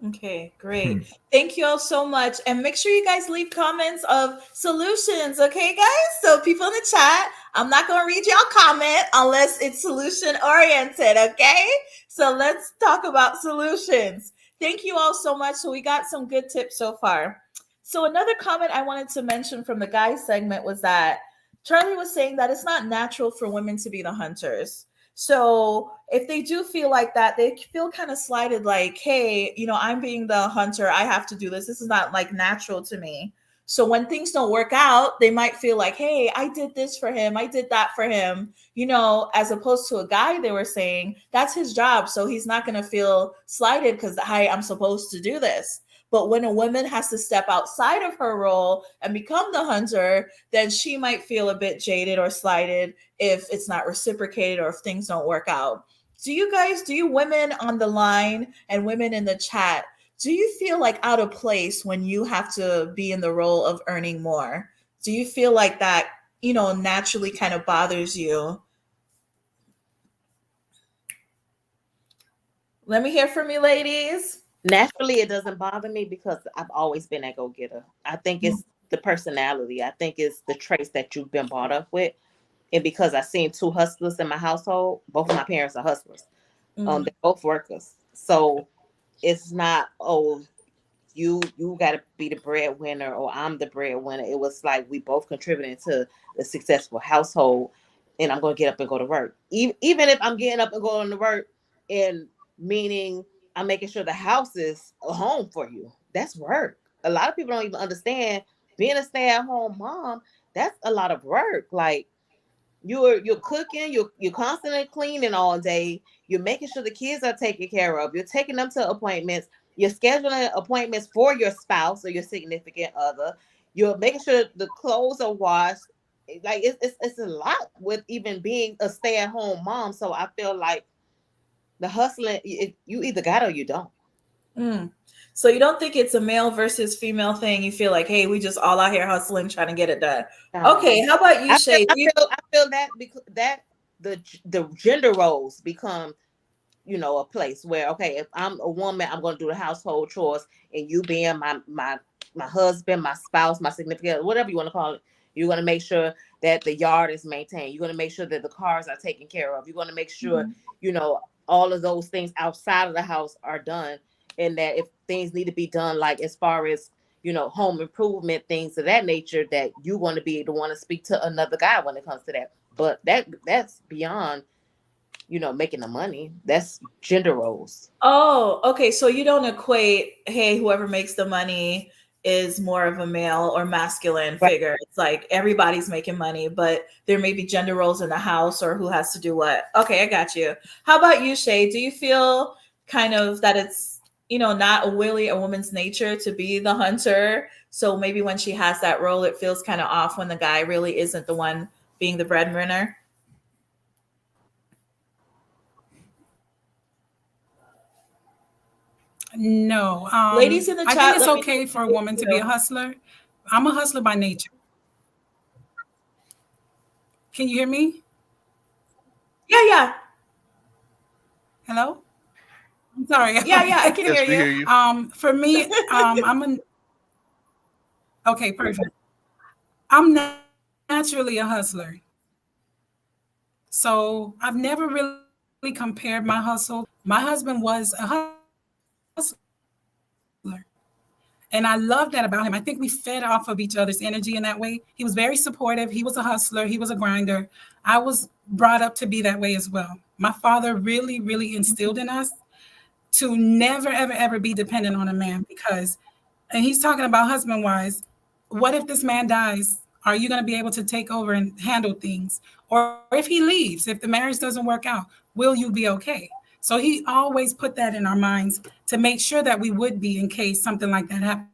Okay, great. Thank you all so much. And make sure you guys leave comments of solutions, okay, guys? So people in the chat, I'm not going to read y'all comment unless it's solution oriented, okay? So let's talk about solutions. Thank you all so much. So we got some good tips so far. So another comment I wanted to mention from the guys segment was that Charlie was saying that it's not natural for women to be the hunters. So if they do feel like that, they feel kind of slighted, like, hey, I'm being the hunter. I have to do this. This is not like natural to me. So when things don't work out, they might feel like, hey, I did this for him. I did that for him, as opposed to a guy, they were saying that's his job. So he's not going to feel slighted because, hey, I'm supposed to do this. But when a woman has to step outside of her role and become the hunter, then she might feel a bit jaded or slighted if it's not reciprocated or if things don't work out. Do you women on the line and women in the chat, do you feel like out of place when you have to be in the role of earning more? Do you feel like that, naturally kind of bothers you? Let me hear from you, ladies. Naturally, it doesn't bother me because I've always been a go-getter. I think it's the personality. I think it's the traits that you've been brought up with. And because I've seen two hustlers in my household, both of my parents are hustlers. They're both workers. So it's not, you got to be the breadwinner or I'm the breadwinner. It was like we both contributing to a successful household, and I'm going to get up and go to work. Even if I'm getting up and going to work And meaning I'm making sure the house is a home for you. That's work. A lot of people don't even understand being a stay-at-home mom. That's a lot of work. Like you're cooking, you're constantly cleaning all day. You're making sure the kids are taken care of. You're taking them to appointments. You're scheduling appointments for your spouse or your significant other. You're making sure the clothes are washed. Like it's a lot with even being a stay-at-home mom. So I feel like the hustling, you either got it or you don't. Mm. So you don't think it's a male versus female thing? You feel like, hey, we just all out here hustling, trying to get it done. Okay, how about you, I feel, Shay? I feel, I feel that because that the gender roles become, a place where, okay, if I'm a woman, I'm going to do the household chores, and you being my husband, my spouse, my significant, whatever you want to call it, you're going to make sure that the yard is maintained. You're going to make sure that the cars are taken care of. You're going to make sure, Mhm. all of those things outside of the house are done, and that if things need to be done, like as far as home improvement, things of that nature, that you want to be the one to speak to another guy when it comes to that. But that's beyond making the money. That's gender roles. Oh, okay. So you don't equate, hey, whoever makes the money is more of a male or masculine Right. figure. It's like everybody's making money, but there may be gender roles in the house or who has to do what. Okay, I got you. How about you, Shay? Do you feel kind of that it's, not really a woman's nature to be the hunter? So maybe when she has that role, it feels kind of off when the guy really isn't the one being the breadwinner? No, Ladies in the I think chat, it's let me okay for a know. woman to be a hustler. I'm a hustler by nature. Can you hear me? Yeah, yeah. Hello? I'm sorry. Yeah, yeah, I can Okay. hear Yes, we you. hear you. For me, I'm a okay, perfect. I'm naturally a hustler. So I've never really compared my hustle. My husband was a hustler. And I love that about him. I think we fed off of each other's energy in that way. He was very supportive. He was a hustler. He was a grinder. I was brought up to be that way as well. My father really, really instilled in us to never, ever, ever be dependent on a man because, and he's talking about husband wise, what if this man dies? Are you going to be able to take over and handle things? Or if he leaves, if the marriage doesn't work out, will you be okay? So he always put that in our minds to make sure that we would be in case something like that happened.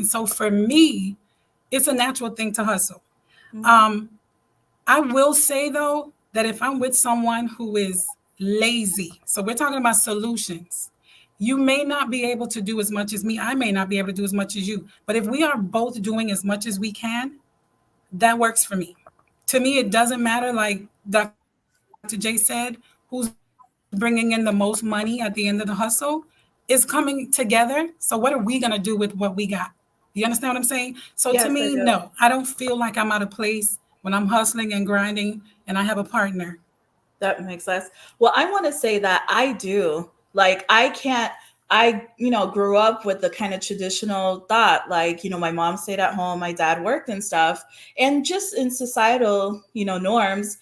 So for me, it's a natural thing to hustle. Um, Mhm. I will say though that if I'm with someone who is lazy, so we're talking about solutions, you may not be able to do as much as me. I may not be able to do as much as you. But if we are both doing as much as we can, that works for me. To me, it doesn't matter, like Dr. J said, who's bringing in the most money at the end of the hustle is coming together. So what are we going to do with what we got? You understand what I'm saying? So to me, no, I Yes, I don't do. feel like I'm out of place when I'm hustling and grinding and I have a partner. That makes sense. Well, I want to say that I do. Like, I can't, grew up with the kind of traditional thought, like, my mom stayed at home, my dad worked and stuff. And just in societal, norms,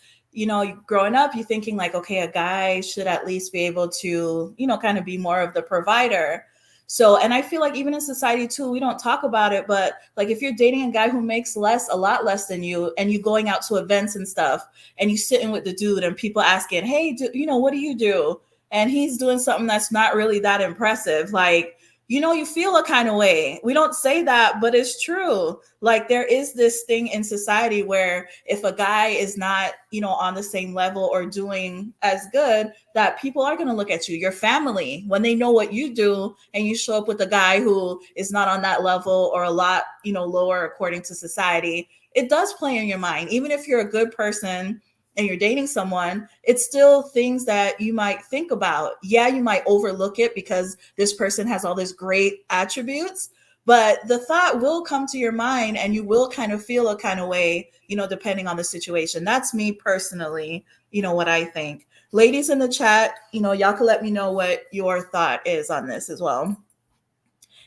growing up, you thinking like, okay, a guy should at least be able to, kind of be more of the provider. So, and I feel like even in society too, we don't talk about it, but like if you're dating a guy who makes a lot less than you, and you going out to events and stuff, and you sitting with the dude and people asking, hey, what do you do? And he's doing something that's not really that impressive. Like, you feel a kind of way. We don't say that, but it's true. Like there is this thing in society where if a guy is not, on the same level or doing as good, that people are going to look at you, your family, when they know what you do and you show up with a guy who is not on that level or a lot, lower according to society. It does play in your mind. Even if you're a good person and you're dating someone, it's still things that you might think about. Yeah, you might overlook it because this person has all these great attributes, but the thought will come to your mind and you will kind of feel a kind of way, depending on the situation. That's me personally, what I think. Ladies in the chat, y'all can let me know what your thought is on this as well.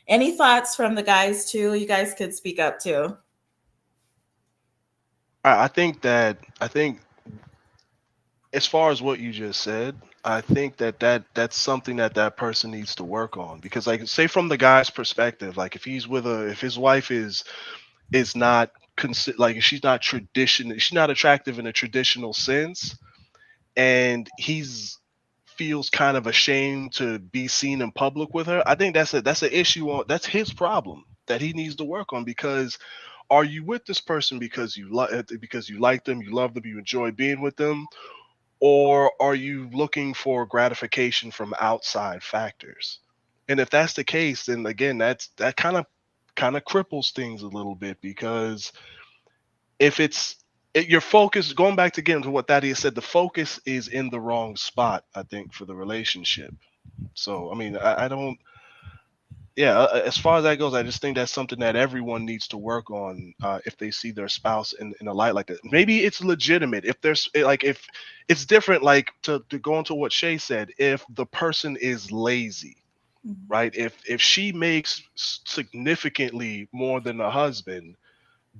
Any thoughts from the guys too? You guys could speak up too. I think as far as what you just said, I think that's something that person needs to work on, because, like, say from the guy's perspective, like if his wife is not like, she's not she's not attractive in a traditional sense, and he's feels kind of ashamed to be seen in public with her. I think that's an issue that's his problem that he needs to work on, because are you with this person because you like them, you love them, you enjoy being with them, or are you looking for gratification from outside factors? And if that's the case, then again, that kind of cripples things a little bit, because if your focus, going back to again to what Thaddeus said, the focus is in the wrong spot, I think, for the relationship. So I mean, I don't, yeah, as far as that goes, I just think that's something that everyone needs to work on, if they see their spouse in a light like that. Maybe it's legitimate. If there's like, if it's different, like to go into what Shay said, if the person is lazy, right? If she makes significantly more than the husband,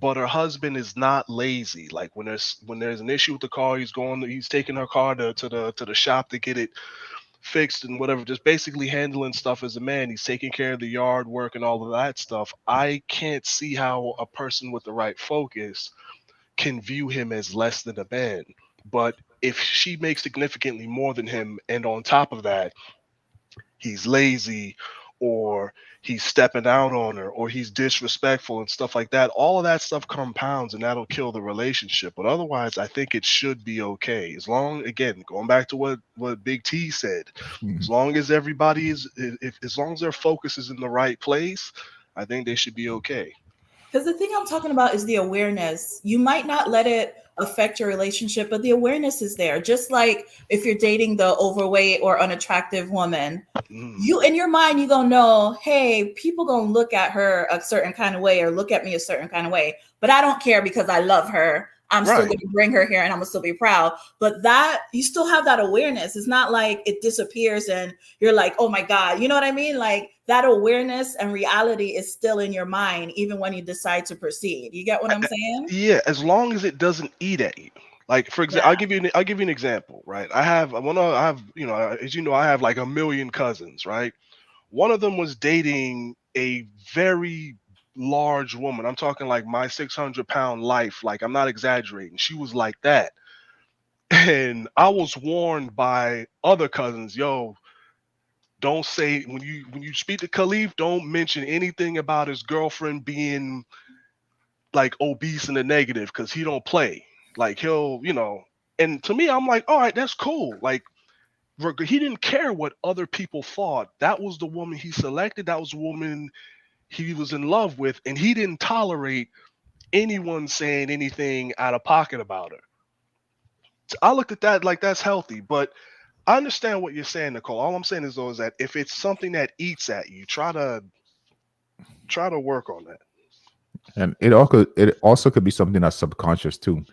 but her husband is not lazy, like when there's an issue with the car, he's taking her car to the shop to get it fixed and whatever, just basically handling stuff as a man. He's taking care of the yard work and all of that stuff. I can't see how a person with the right focus can view him as less than a man. But if she makes significantly more than him, and on top of that, he's lazy, or he's stepping out on her, or he's disrespectful and stuff like that, all of that stuff compounds, and that'll kill the relationship. But otherwise, I think it should be okay, as long, again, going back to what Big T said, as long as everybody as long as their focus is in the right place, I think they should be okay. Because the thing I'm talking about is the awareness. You might not let it affect your relationship, but the awareness is there. Just like if you're dating the overweight or unattractive woman, you in your mind, you gonna know, hey, people gonna look at her a certain kind of way or look at me a certain kind of way, but I don't care because I love her. I'm still Right. going to bring her here and I'm going to still be proud. But that, you still have that awareness. It's not like it disappears and you're like, oh my God, you know what I mean? Like that awareness and reality is still in your mind, even when you decide to proceed. You get what I'm saying? Yeah, as long as it doesn't eat at you. Like, for example, Yeah. I'll give you an example, right? I have, as you know, I have like a million cousins, right? One of them was dating a very large woman. I'm talking like my 600-pound life. Like, I'm not exaggerating. She was like that. And I was warned by other cousins, yo, don't say, when you speak to Khalif, don't mention anything about his girlfriend being like obese and the negative, because he don't play. Like, he'll. And to me, I'm like, all right, that's cool. Like, he didn't care what other people thought. That was the woman he selected. That was the woman he was in love with, and he didn't tolerate anyone saying anything out of pocket about her. So I looked at that like that's healthy, but I understand what you're saying, Nicole. All I'm saying is though is that if it's something that eats at you, try to work on that. And it also could be something that's subconscious too.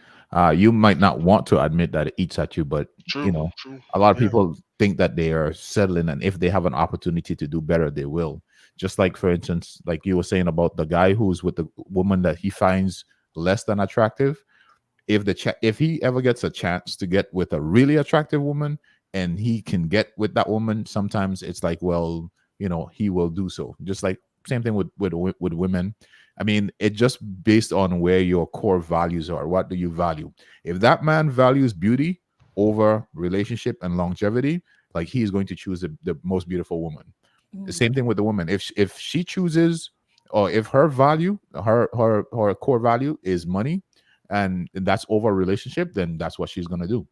You might not want to admit that it eats at you, but True. a lot of Yeah. people think that they are settling, and if they have an opportunity to do better, they will. Just like, for instance, like you were saying about the guy who's with the woman that he finds less than attractive. If he ever gets a chance to get with a really attractive woman and he can get with that woman, sometimes it's like, well, he will do so. Just like same thing with women. I mean, it just based on where your core values are. What do you value? If that man values beauty over relationship and longevity, like, he's going to choose the most beautiful woman. The same thing with the woman. If she chooses, or if her value, her core value is money, and that's over a relationship, then that's what she's gonna do.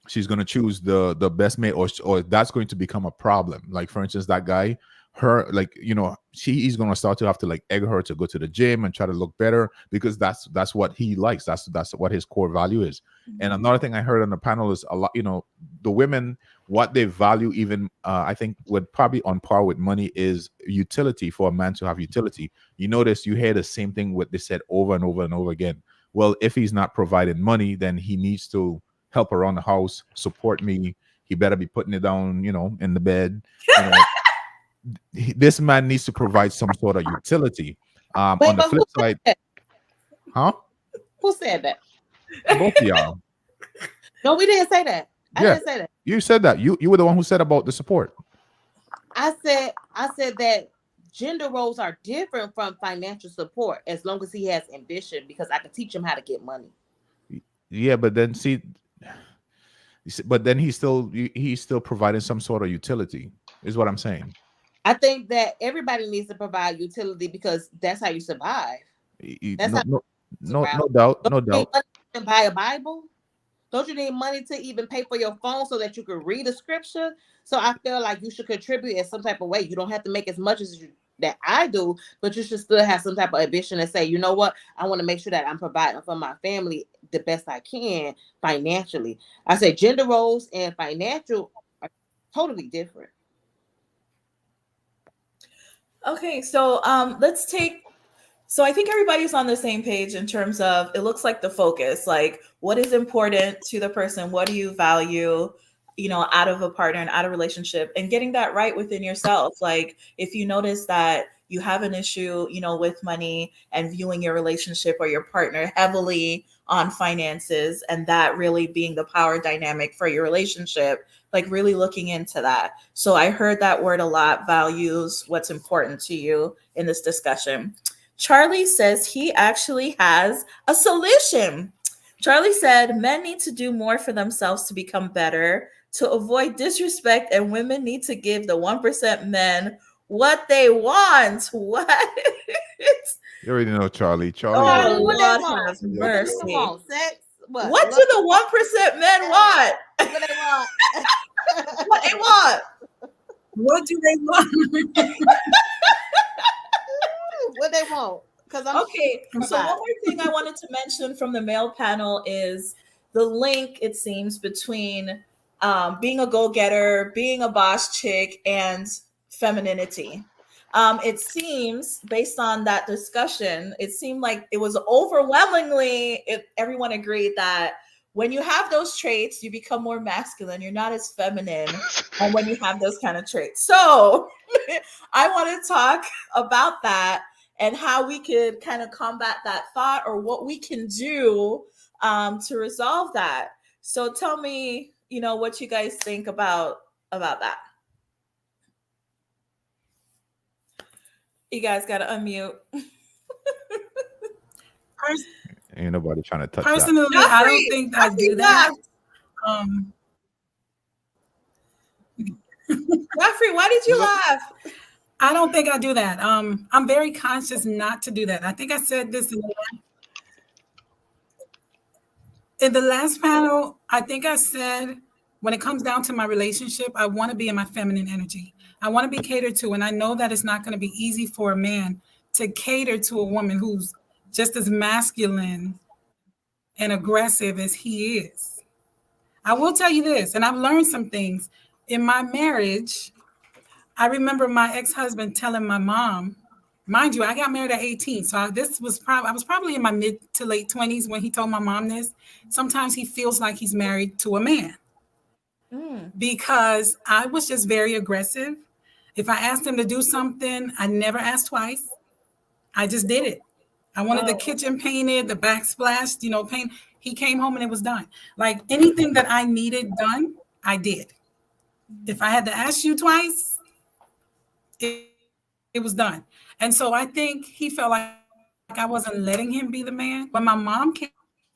She's gonna choose the best mate, or that's going to become a problem. Like, for instance, that guy, her, like, he's gonna start to have to like egg her to go to the gym and try to look better, because that's what he likes. That's what his core value is. And another thing I heard on the panel is a lot, the women, what they value, even I think would probably on par with money, is utility. For a man to have utility, you notice you hear the same thing what they said over and over and over again. Well, if he's not providing money, then he needs to help around the house, support me. He better be putting it down, in the bed. This man needs to provide some sort of utility. On the flip side, huh? Who said that? Both of y'all. No, we didn't say that. I Yeah, didn't say that. you said that. You were the one who said about the support. I said that gender roles are different from financial support as long as he has ambition, because I can teach him how to get money. Yeah, but then see, but then he's still providing some sort of utility, is what I'm saying. I think that everybody needs to provide utility because that's how you survive. That's No, how no, you no, survive. no doubt, Don't no you need doubt. money to buy a Bible? Don't you need money to even pay for your phone so that you can read a scripture? So I feel like you should contribute in some type of way. You don't have to make as much as that I do, but you should still have some type of ambition and say, you know what, I want to make sure that I'm providing for my family the best I can financially. I say gender roles and financial are totally different. Okay, so let's take. So I think everybody's on the same page in terms of it looks like the focus, like what is important to the person, what do you value, out of a partner and out of a relationship, and getting that right within yourself. Like if you notice that you have an issue, with money and viewing your relationship or your partner heavily on finances, and that really being the power dynamic for your relationship, like really looking into that. So I heard that word a lot, values, what's important to you in this discussion. Charlie says he actually has a solution. Charlie said men need to do more for themselves to become better, to avoid disrespect, and women need to give the 1% men what they want. What? You already know Charlie. Charlie is Oh, Charlie, what they Lord want? have What the men mercy. want? Sex? What? What Love? do the 1% men want? What they want? What they want? What do they want? What they want? Because I'm Okay, so one about more thing I wanted to mention from the male panel is the link, it seems, between being a go-getter, being a boss chick, and femininity. It seems, based on that discussion, it seemed like it was overwhelmingly, everyone agreed that when you have those traits, you become more masculine. You're not as feminine when you have those kind of traits. So I want to talk about that and how we could kind of combat that thought, or what we can do to resolve that. So tell me, what you guys think about that. You guys got to unmute. ain't nobody trying to touch that. Personally, I don't think I do that. Jeffrey, why did you laugh? I don't think I do that. I'm very conscious not to do that. I think I said this in the last panel. I think I said, when it comes down to my relationship, I want to be in my feminine energy. I want to be catered to. And I know that it's not going to be easy for a man to cater to a woman who's just as masculine and aggressive as he is. I will tell you this, and I've learned some things in my marriage. I remember my ex-husband telling my mom, mind you, I got married at 18. So I was probably in my mid to late 20s when he told my mom this. Sometimes he feels like he's married to a man because I was just very aggressive. If I asked him to do something, I never asked twice. I just did it. I wanted the kitchen painted, the backsplash, paint. He came home and it was done. Like anything that I needed done, I did. If I had to ask you twice, it was done. And so I think he felt like I wasn't letting him be the man. When my mom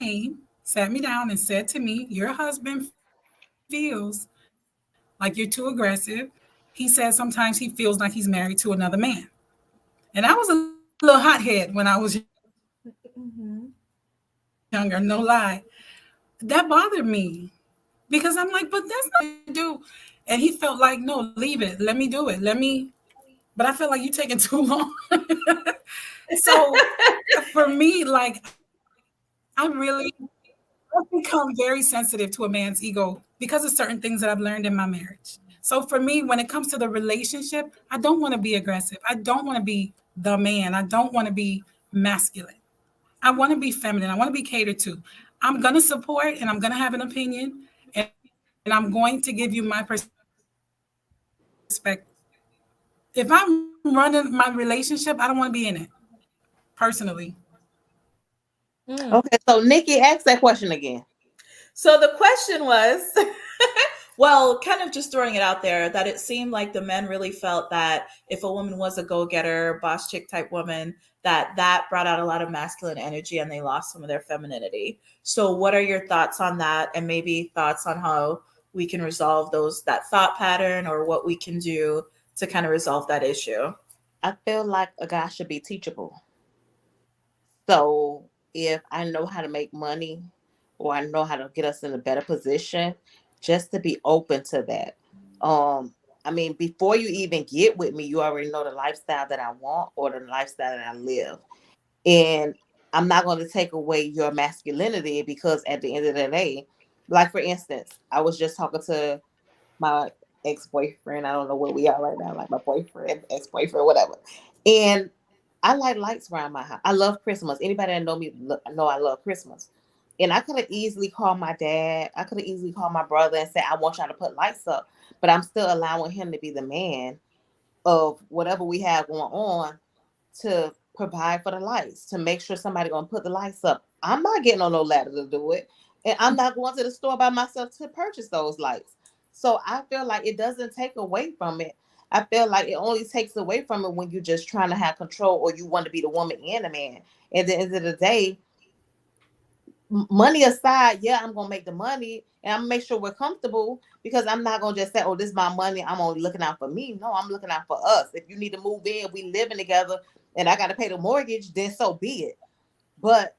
came, sat me down and said to me, your husband feels like you're too aggressive. He said sometimes he feels like he's married to another man. And I was a little hothead when I was younger, no lie. That bothered me because I'm like, but that's not what you do. And he felt like, no, leave it. Let me do it. But I feel like you're taking too long. So for me, like, I've become very sensitive to a man's ego because of certain things that I've learned in my marriage. So for me, when it comes to the relationship, I don't want to be aggressive. I don't want to be the man. I don't want to be masculine. I want to be feminine. I want to be catered to. I'm going to support and I'm going to have an opinion and I'm going to give you my perspective. If I'm running my relationship, I don't want to be in it, personally. Okay, so Nikki, ask that question again. So the question was, Well, kind of just throwing it out there that it seemed like the men really felt that if a woman was a go-getter, boss chick type woman, that brought out a lot of masculine energy and they lost some of their femininity. So what are your thoughts on that, and maybe thoughts on how we can resolve that thought pattern, or what we can do to kind of resolve that issue? I feel like a guy should be teachable. So if I know how to make money or I know how to get us in a better position, just to be open to that. I mean, before you even get with me, you already know the lifestyle that I want or the lifestyle that I live. And I'm not going to take away your masculinity, because at the end of the day, like for instance, I was just talking to my ex-boyfriend. I don't know where we are right now, like my boyfriend, ex-boyfriend, whatever. And I like lights around my house. I love Christmas. Anybody that know me know I love Christmas. And I could have easily called my dad. I could have easily called my brother and said, I want y'all to put lights up. But I'm still allowing him to be the man of whatever we have going on, to provide for the lights, to make sure somebody gonna put the lights up. I'm not getting on no ladder to do it. And I'm not going to the store by myself to purchase those lights. So I feel like it doesn't take away from it. I feel like it only takes away from it when you're just trying to have control, or you want to be the woman and the man. At the end of the day, money aside, yeah, I'm gonna make the money and I'm gonna make sure we're comfortable, because I'm not gonna just say, oh, this is my money, I'm only looking out for me. No, I'm looking out for us. If you need to move in, we living together, and I gotta pay the mortgage, then so be it. But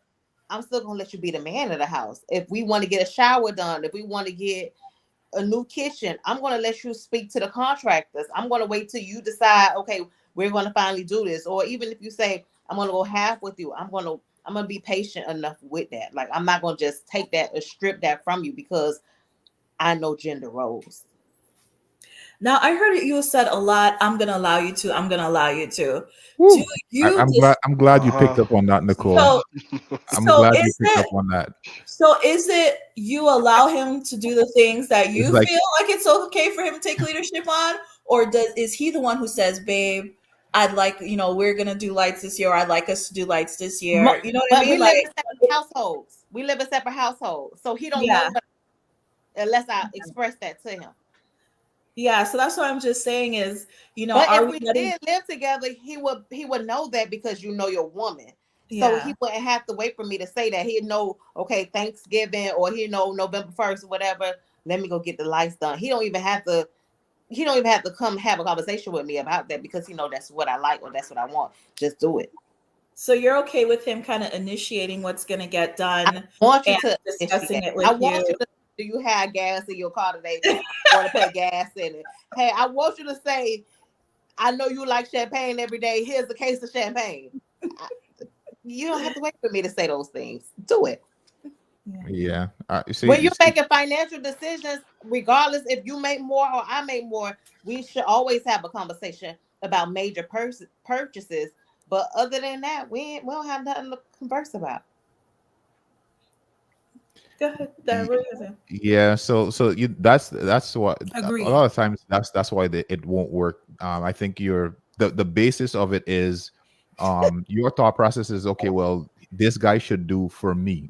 I'm still gonna let you be the man of the house. If we want to get a shower done, if we want to get a new kitchen, I'm going to let you speak to the contractors. I'm going to wait till you decide, okay, we're going to finally do this. Or even if you say, I'm going to go half with you, I'm going to be patient enough with that. Like, I'm not going to just take that or strip that from you because I know gender roles. Now, I heard you said a lot. I'm going to allow you to. I'm going to allow you to. Do Woo. you I'm just glad. I'm glad you picked Uh-huh. up on that, Nicole. so I'm so glad you is picked it up on that. so is it you allow him to do the things that It's you like feel like it's okay for him to take leadership on, or is he the one who says, "Babe, I'd like, we're going to do lights this year, or I'd like us to do lights this year." You know what I But we mean? live Like, in separate households. We live in separate households. So he don't know yeah. what, unless I express that to him. Yeah, so that's what I'm just saying is, But are if we we letting did live together, he would know that, because you know your woman. So he yeah. wouldn't have to wait for me to say that. He'd know, okay, Thanksgiving, or he'd know November 1st or whatever. Let me go get the lights done. He don't even have to come have a conversation with me about that, because he know that's what I like or that's what I want. Just do it. So you're okay with him kind of initiating what's going to get I done want you and to discussing initiate. it I with you? want you to, do you have gas in your car today? I want to put gas in it. Hey, I want you to say, I know you like champagne every day. Here's a case of champagne. I, you don't have to wait for me to say those things. Do it. Yeah. yeah. You When see, you you're see, making financial decisions, regardless if you make more or I make more, we should always have a conversation about major purchases. But other than that, we don't have nothing to converse about. Go ahead, Dad. What are you gonna say? yeah. So that's what a Agreed. lot of times that's why it won't work. I think the basis of it is, your thought process is okay. Well, this guy should do for me.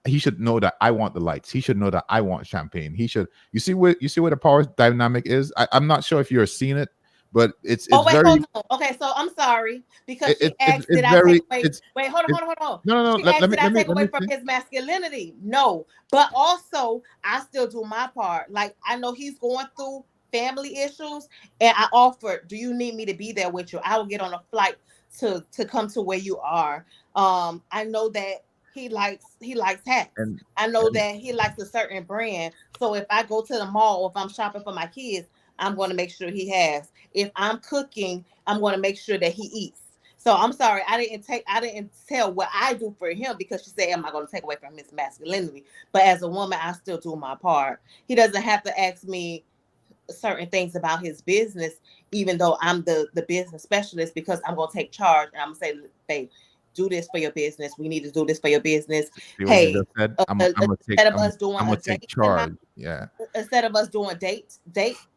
He should know that I want the lights. He should know that I want champagne. He should. You see where the power dynamic is. I'm not sure if you're seeing it, but it's Oh it's wait, very hold on. Okay, so I'm sorry because it, she it, it's asked, "Did it's I take very away?" it's Wait, hold on, it, hold on, hold on. no. She Let asked, me "Did I let me take let away me from see. his masculinity?" No, but also I still do my part. Like I know he's going through family issues, and I offered, "Do you need me to be there with you? I will get on a flight to come to where you are." I know that he likes hats. And I know and that he likes a certain brand. So if I go to the mall or if I'm shopping for my kids, I'm going to make sure he has. If I'm cooking, I'm going to make sure that he eats. So I'm sorry, I didn't tell what I do for him, because she said, "Am I going to take away from his masculinity?" But as a woman, I still do my part. He doesn't have to ask me certain things about his business, even though I'm the business specialist, because I'm going to take charge and I'm going to say, "Babe, do this for your business. We need to do this for your business. see what you Hey, just said. I'm gonna take instead of us doing I'm a gonna take date tonight, charge. Yeah. instead of us doing date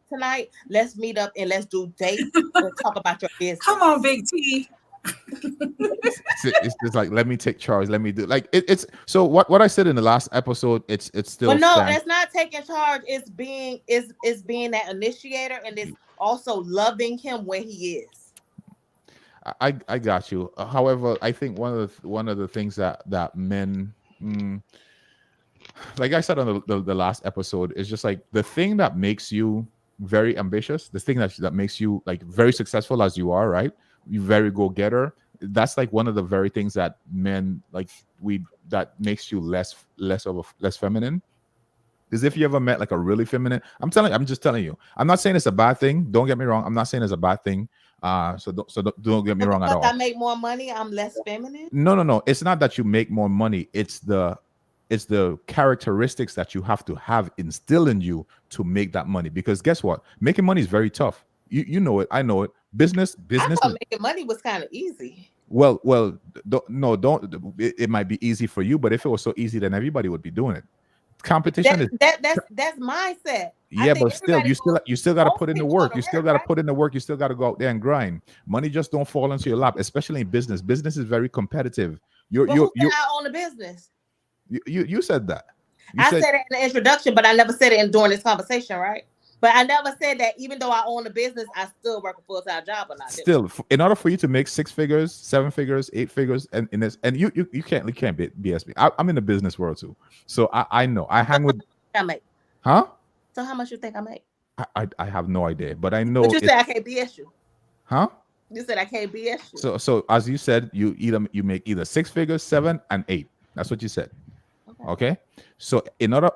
tonight, let's meet up and let's do date and talk about your Come on, business." Big T. It's just like, let me take charge, let me do like it's so what I said in the last episode, it's still But no, stands. that's not taking charge. It's being that initiator, and it's also loving him where he is. I got you. However, I think one of the things that men, like I said on the last episode, is just like the thing that makes you very ambitious, the thing that makes you like very successful as you are, right? You very go getter. That's like one of the very things that men like that makes you less feminine. Is if you ever met like a really feminine, I'm just telling you. I'm not saying it's a bad thing. Don't get me wrong. I'm not saying it's a bad thing. Don't get me wrong at Because all. I make more money, I'm less feminine. No. It's not that you make more money. It's the characteristics that you have to have instilled in you to make that money. Because guess what? Making money is very tough. You know it. I know it. Business. I thought making money was kind of easy. Well, don't. It might be easy for you, but if it was so easy, then everybody would be doing it. Competition is That's mindset. yeah, but still, you still got to most put in the people work. go to You still work, got to right? put in the work. You still got to go out there and grind. Money just don't fall into your lap, especially in business. Business is very competitive. But who said I own a business? You said that. I said it in the introduction, but I never said it during this conversation, right? But I never said that even though I own a business, I still work a full-time job or not. Still, in order for you to make 6 figures, 7 figures, 8 figures, and in this, and you can't BS me. I'm in the business world too, so I know. I hang with. I make. Huh? So how much you think I make? I have no idea, but I know. But you said I can't BS you. Huh? You said I can't BS you. So as you said, you make either 6 figures, 7 and 8. That's what you said. Okay. So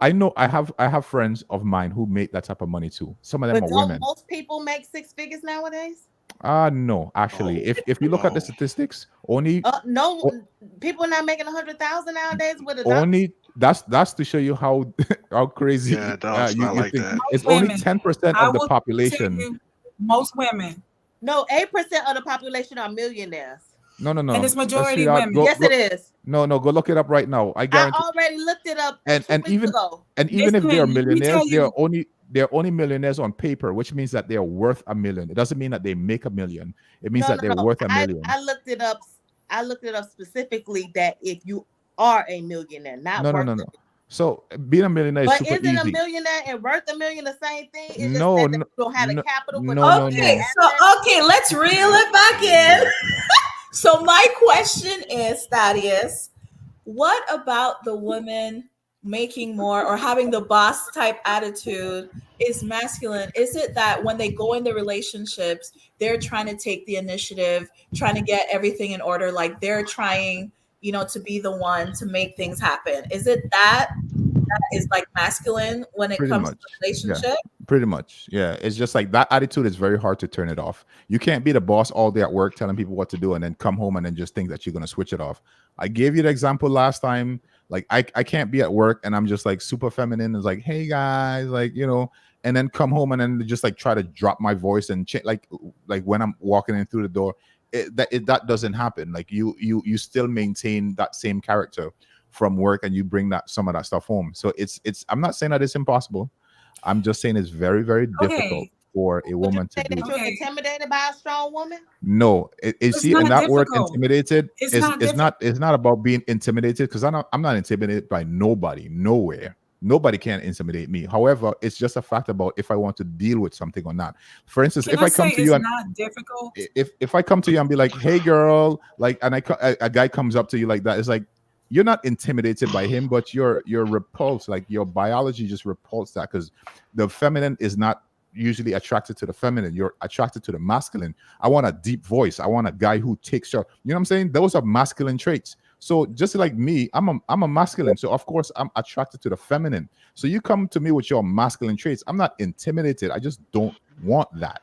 I know I have friends of mine who make that type of money too. Some of them are women. Most people make 6 figures nowadays. No, actually, if you look at the statistics, only people are not making 100,000 nowadays with a only that's to show you how crazy. Yeah, it's not like think. that. It's only 10% of the population. Most women. No, 8% of the population are millionaires. No. And it's majority women. Yes, it is. No, go look it up right now. I guarantee. I already looked it up. And even ago. And even if they are millionaires, they're only millionaires on paper, which means that they are worth $1 million. It doesn't mean that they make $1 million. It means that they're worth $1 million. I looked it up. I looked it up specifically that if you are a millionaire, not no. So being a millionaire is super easy. But isn't a millionaire and worth $1 million the same thing? It's No, just that you don't have the capital. Okay, let's reel it back in. So my question is, Thaddeus, what about the women making more or having the boss type attitude is masculine? Is it that when they go into relationships, they're trying to take the initiative, trying to get everything in order, like they're trying, to be the one to make things happen? Is it that is like masculine when it comes to relationship? Yeah, pretty much. Yeah. It's just like that attitude is very hard to turn it off. You can't be the boss all day at work telling people what to do and then come home and then just think that you're going to switch it off. I gave you the example last time. Like I can't be at work and I'm just like super feminine. It's like, hey guys, like, and then come home and then just like try to drop my voice and like when I'm walking in through the door, that doesn't happen. Like you still maintain that same character from work and you bring some of that stuff home. So it's I'm not saying that it's impossible. I'm just saying it's very, very difficult for a woman to do. You're intimidated by a strong woman? No, see, in that word intimidated, it's not about being intimidated, because I'm not intimidated by nobody, nowhere. Nobody can intimidate me. However, it's just a fact about if I want to deal with something or not. For instance, if I come to you and not difficult. If I come to you and be like, hey girl, like, and a guy comes up to you like that, it's like, you're not intimidated by him, but you're repulsed. Like your biology just repulsed that, because the feminine is not usually attracted to the feminine. You're attracted to the masculine. I want a deep voice. I want a guy who takes your, you know what I'm saying? Those are masculine traits. So just like me, I'm a masculine. So of course I'm attracted to the feminine. So you come to me with your masculine traits. I'm not intimidated. I just don't want that.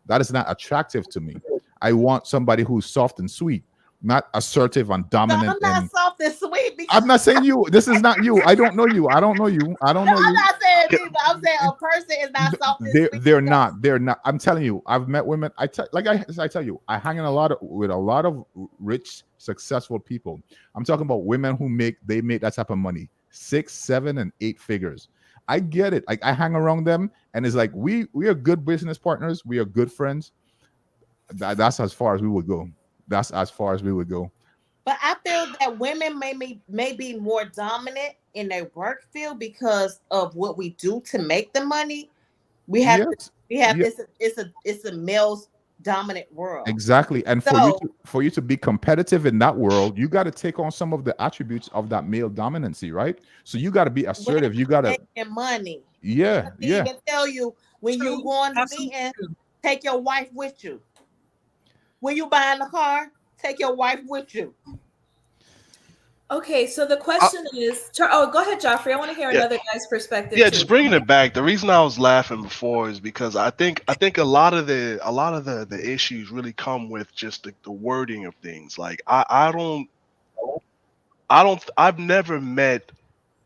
That is not attractive to me. I want somebody who's soft and sweet, not assertive and dominant. No, I'm not soft and sweet. I'm not saying you. This is not you. I don't know you. I don't know you. I'm not saying me, but I'm saying a person is not soft and sweet. They're not. They're not. I'm telling you. I've met women. I tell you. I hang in with a lot of rich, successful people. I'm talking about women who make that type of money, 6, 7, and 8 figures. I get it. Like I hang around them, and it's like we are good business partners. We are good friends. That's as far as we would go. That's as far as we would go. But I feel that women may be more dominant in their work field because of what we do to make the money. We have to Yes. we have Yeah, it's a male's dominant world. exactly. And So for you to be competitive in that world, you got to take on some of the attributes of that male dominancy, right? So you got to be women assertive. You got to, making money. yeah, They yeah. even tell you when you True. go on the Absolutely meeting, true. take your wife with you. When you buying a car, take your wife with you. Okay, so the I, question is, oh, go ahead, Joffrey. I want to hear yeah, another guy's perspective yeah. too. Just bringing it back. The reason I was laughing before is because I think a lot of the issues really come with just the wording of things. Like I've never met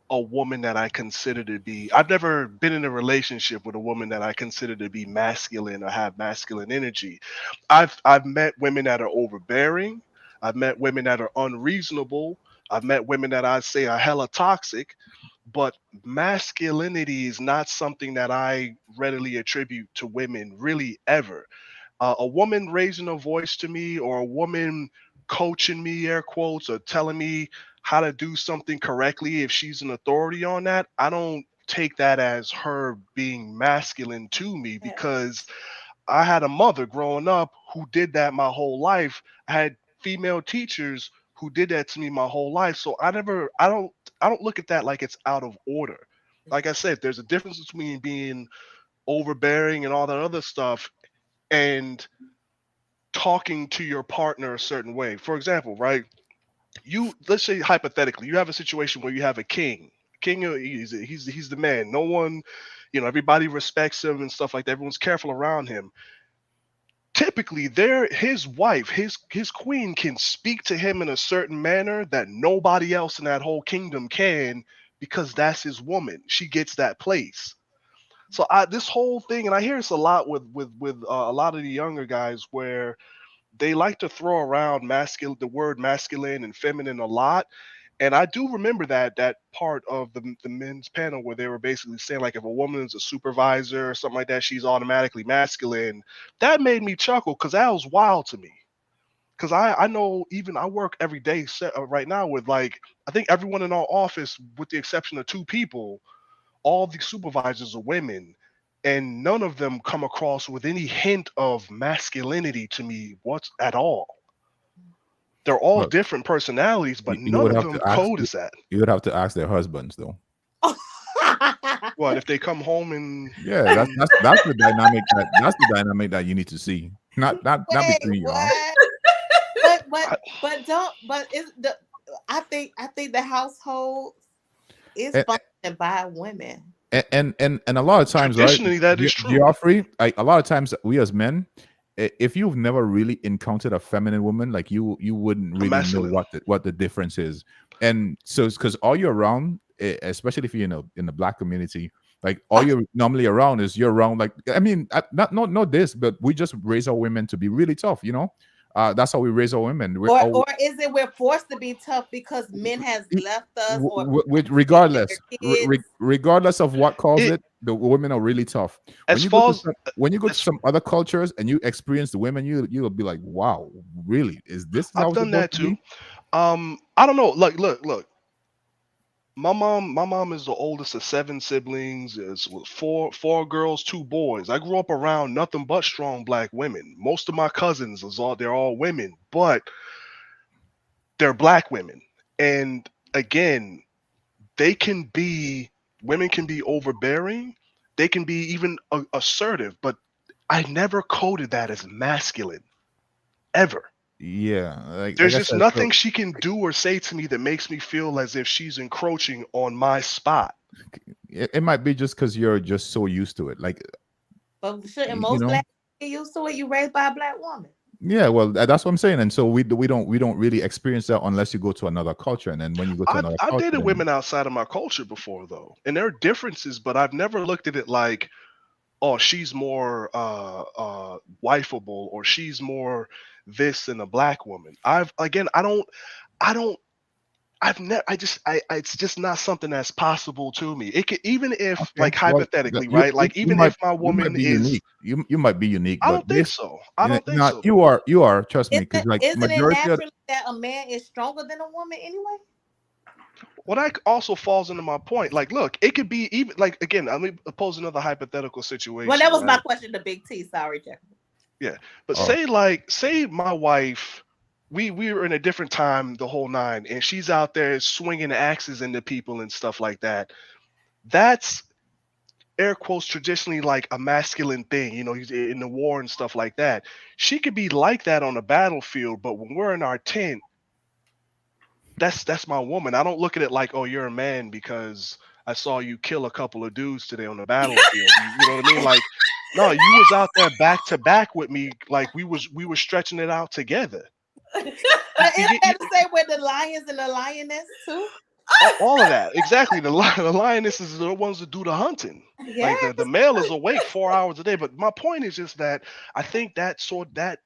a woman that I consider to be. I've never been in a relationship with a woman that I consider to be masculine or have masculine energy. I've met women that are overbearing. I've met women that are unreasonable. I've met women that I say are hella toxic. But masculinity is not something that I readily attribute to women, really, ever. A woman raising a voice to me, or a woman coaching me, air quotes, or telling me how to do something correctly, if she's an authority on that, I don't take that as her being masculine to me, Yeah. because I had a mother growing up who did that my whole life. I had female teachers who did that to me my whole life. So I don't look at that like it's out of order. Like I said, there's a difference between being overbearing and all that other stuff and talking to your partner a certain way. For example, right? You, let's say hypothetically, you have a situation where you have a king. King, he's the man. No one, everybody respects him and stuff like that. Everyone's careful around him. Typically, his wife, his queen, can speak to him in a certain manner that nobody else in that whole kingdom can, because that's his woman. She gets that place. So this whole thing, and I hear this a lot with a lot of the younger guys, where they like to throw around masculine, the word masculine and feminine a lot. And I do remember that part of the men's panel where they were basically saying, like, if a woman is a supervisor or something like that, she's automatically masculine. That made me chuckle, because that was wild to me. Because I know, even I work every day right now with, like, I think everyone in our office, with the exception of two people, all the supervisors are women, and none of them come across with any hint of masculinity to me what's at all. They're all Well, different personalities, but you none would of have to them ask. code is that. You would have to ask their husbands, though. What if they come home and Yeah, that's and that's that's the dynamic that you need to see. Not Wait, between y'all. what? But but I, but don't but it's the I think the household is And functioned by women. and a lot of times, right, traditionally that is true. Geoffrey, like a lot of times we as men, if you've never really encountered a feminine woman, like you wouldn't A really know masculine. what the difference is. And so it's because all you're around, especially if you're in the black community, like all you're normally around is you're around, like, I mean, not this, but we just raise our women to be really tough, that's how we raise our women. We're all, Or is it we're forced to be tough because men has left us or with beat their regardless kids? regardless of what caused It it, the women are really tough. as far as When you go to as some other cultures and you experience the women, you'll be like, wow, really, is this how I've it's done supposed that to too. be? I don't know. Like, look. My mom is the oldest of seven siblings. Is with four girls, two boys. I grew up around nothing but strong black women. Most of my cousins they're all women, but they're black women. And again, they can be women can be overbearing. They can be even assertive, but I never coded that as masculine ever. Yeah, like There's I just said, so nothing she can do or say to me that makes me feel as if she's encroaching on my spot. it might be just because you're just so used to it, like, But shouldn't you most know. black people get used to it? You raised by a black woman. Yeah, well, that's what I'm saying. And so we don't really experience that unless you go to another culture, and then when you go to another I've culture, dated then women outside of my culture before, though, and there are differences, but I've never looked at it like, oh, she's more wifeable, or she's more this than a black woman. I don't it's just not something that's possible to me. It could, even if Okay. like Well, hypothetically, right? Like you even might if my woman be is, unique. You might be unique, I but don't think so. I don't think not so you though. are trust me, because Isn't like isn't it majority of naturally that a man is stronger than a woman anyway? Well, that also falls into my point. Like, look, it could be even like again. Let me pose another hypothetical Well, situation, that was my right? question to Big T. Sorry, Jeff. Yeah, but oh, say my wife, we were in a different time, the whole nine, and she's out there swinging axes into people and stuff like that. That's air quotes traditionally like a masculine thing, you know, he's in the war and stuff like that. She could be like that on the battlefield, but when we're in our tent, that's my woman. I don't look at it like, oh, you're a man because I saw you kill a couple of dudes today on the battlefield. You know what I mean? Like, no, you was out there back to back with me, like we were stretching it out together. But You isn't get that the same with the lions and the lioness too? all of that exactly. The lionesses are the ones that do the hunting. Like Yes. the male is awake 4 hours a day. But my point is just that I think that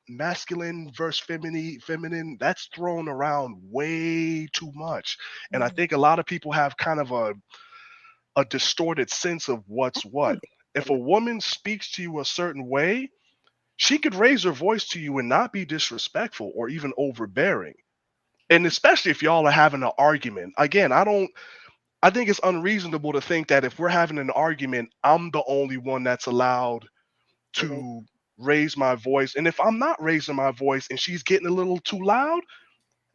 masculine versus feminine that's thrown around way too much, and I think a lot of people have kind of a distorted sense of what's what. If a woman speaks to you a certain way, she could raise her voice to you and not be disrespectful or even overbearing. And especially if y'all are having an argument. Again, I think it's unreasonable to think that if we're having an argument, I'm the only one that's allowed to raise my voice. And if I'm not raising my voice and she's getting a little too loud,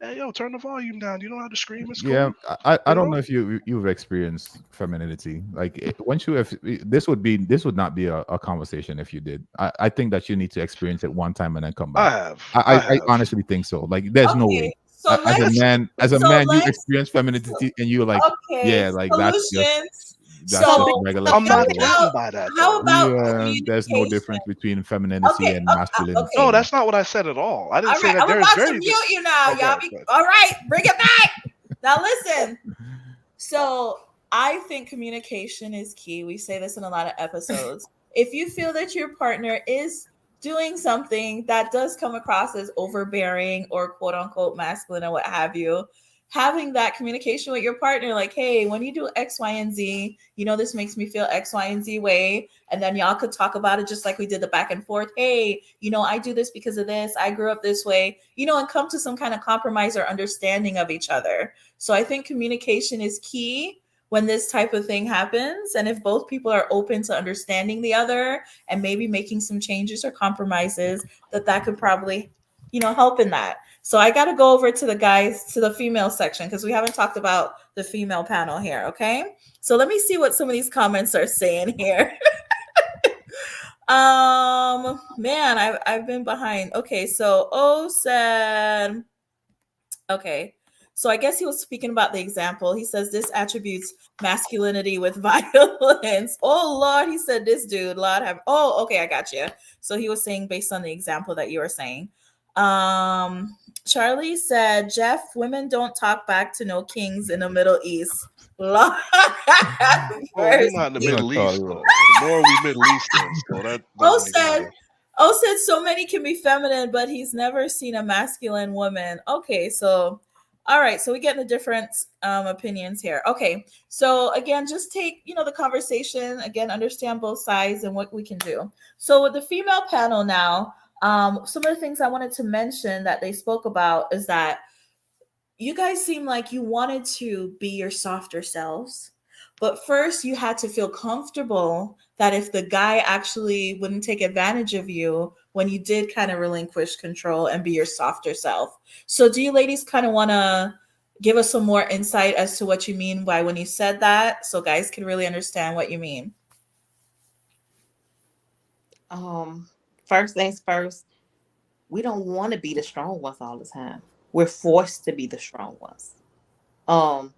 hey yo, turn the volume down. You don't have to scream. It's yeah. cool. I You don't know know? if you've experienced femininity. Like once you have, this would not be a conversation if you did. I think that you need to experience it one time and then come I back. have. I I have. honestly think so. Like there's no way. Okay, so As a let's man, so you let's experience femininity and you're like, okay, yeah, like solutions. that's So just big So regular so I'm shit. not feminine. Bro. threatened by that how though. about There's no communication? difference between femininity Okay, and masculinity, No, okay. man. that's not what I said at all. I didn't All say right, that I'm there is about to very mute you now. oh, go Y'all ahead, be go ahead. all right. Bring it back. Now listen. So I think communication is key. We say this in a lot of episodes. If you feel that your partner is doing something that does come across as overbearing or quote unquote masculine or what have you, having that communication with your partner, like, hey, when you do X, Y, and Z, you know, this makes me feel X, Y, and Z way. And then y'all could talk about it just like we did the back and forth. Hey, you know, I do this because of this. I grew up this way, you know, and come to some kind of compromise or understanding of each other. So I think communication is key when this type of thing happens. And if both people are open to understanding the other and maybe making some changes or compromises, that could probably, you know, help in that. So I got to go over to the guys, to the female section, because we haven't talked about the female panel here. Okay. So let me see what some of these comments are saying here. Man, I've been behind. Okay. So O said, okay. So I guess he was speaking about the example. He says this attributes masculinity with violence. Oh Lord, he said this dude, Lord have okay, I got you. So he was saying based on the example that you were saying. Charlie said, Jeff, women don't talk back to no kings in the Middle East. Lord, Well, we're not in the You know, Middle East Charlie, though. Nor are we Middle Eastern, so that Oh doesn't make any said, sense. oh said so many can be feminine, but he's never seen a masculine woman. Okay, so all right, so we get the different opinions here. Okay, so again, just take the conversation again, understand both sides and what we can do. So with the female panel now, some of the things I wanted to mention that they spoke about is that you guys seem like you wanted to be your softer selves, but first you had to feel comfortable that if the guy actually wouldn't take advantage of you when you did kind of relinquish control and be your softer self. So do you ladies kind of want to give us some more insight as to what you mean by when you said that so guys can really understand what you mean? First things first, we don't want to be the strong ones all the time. We're forced to be the strong ones. Um,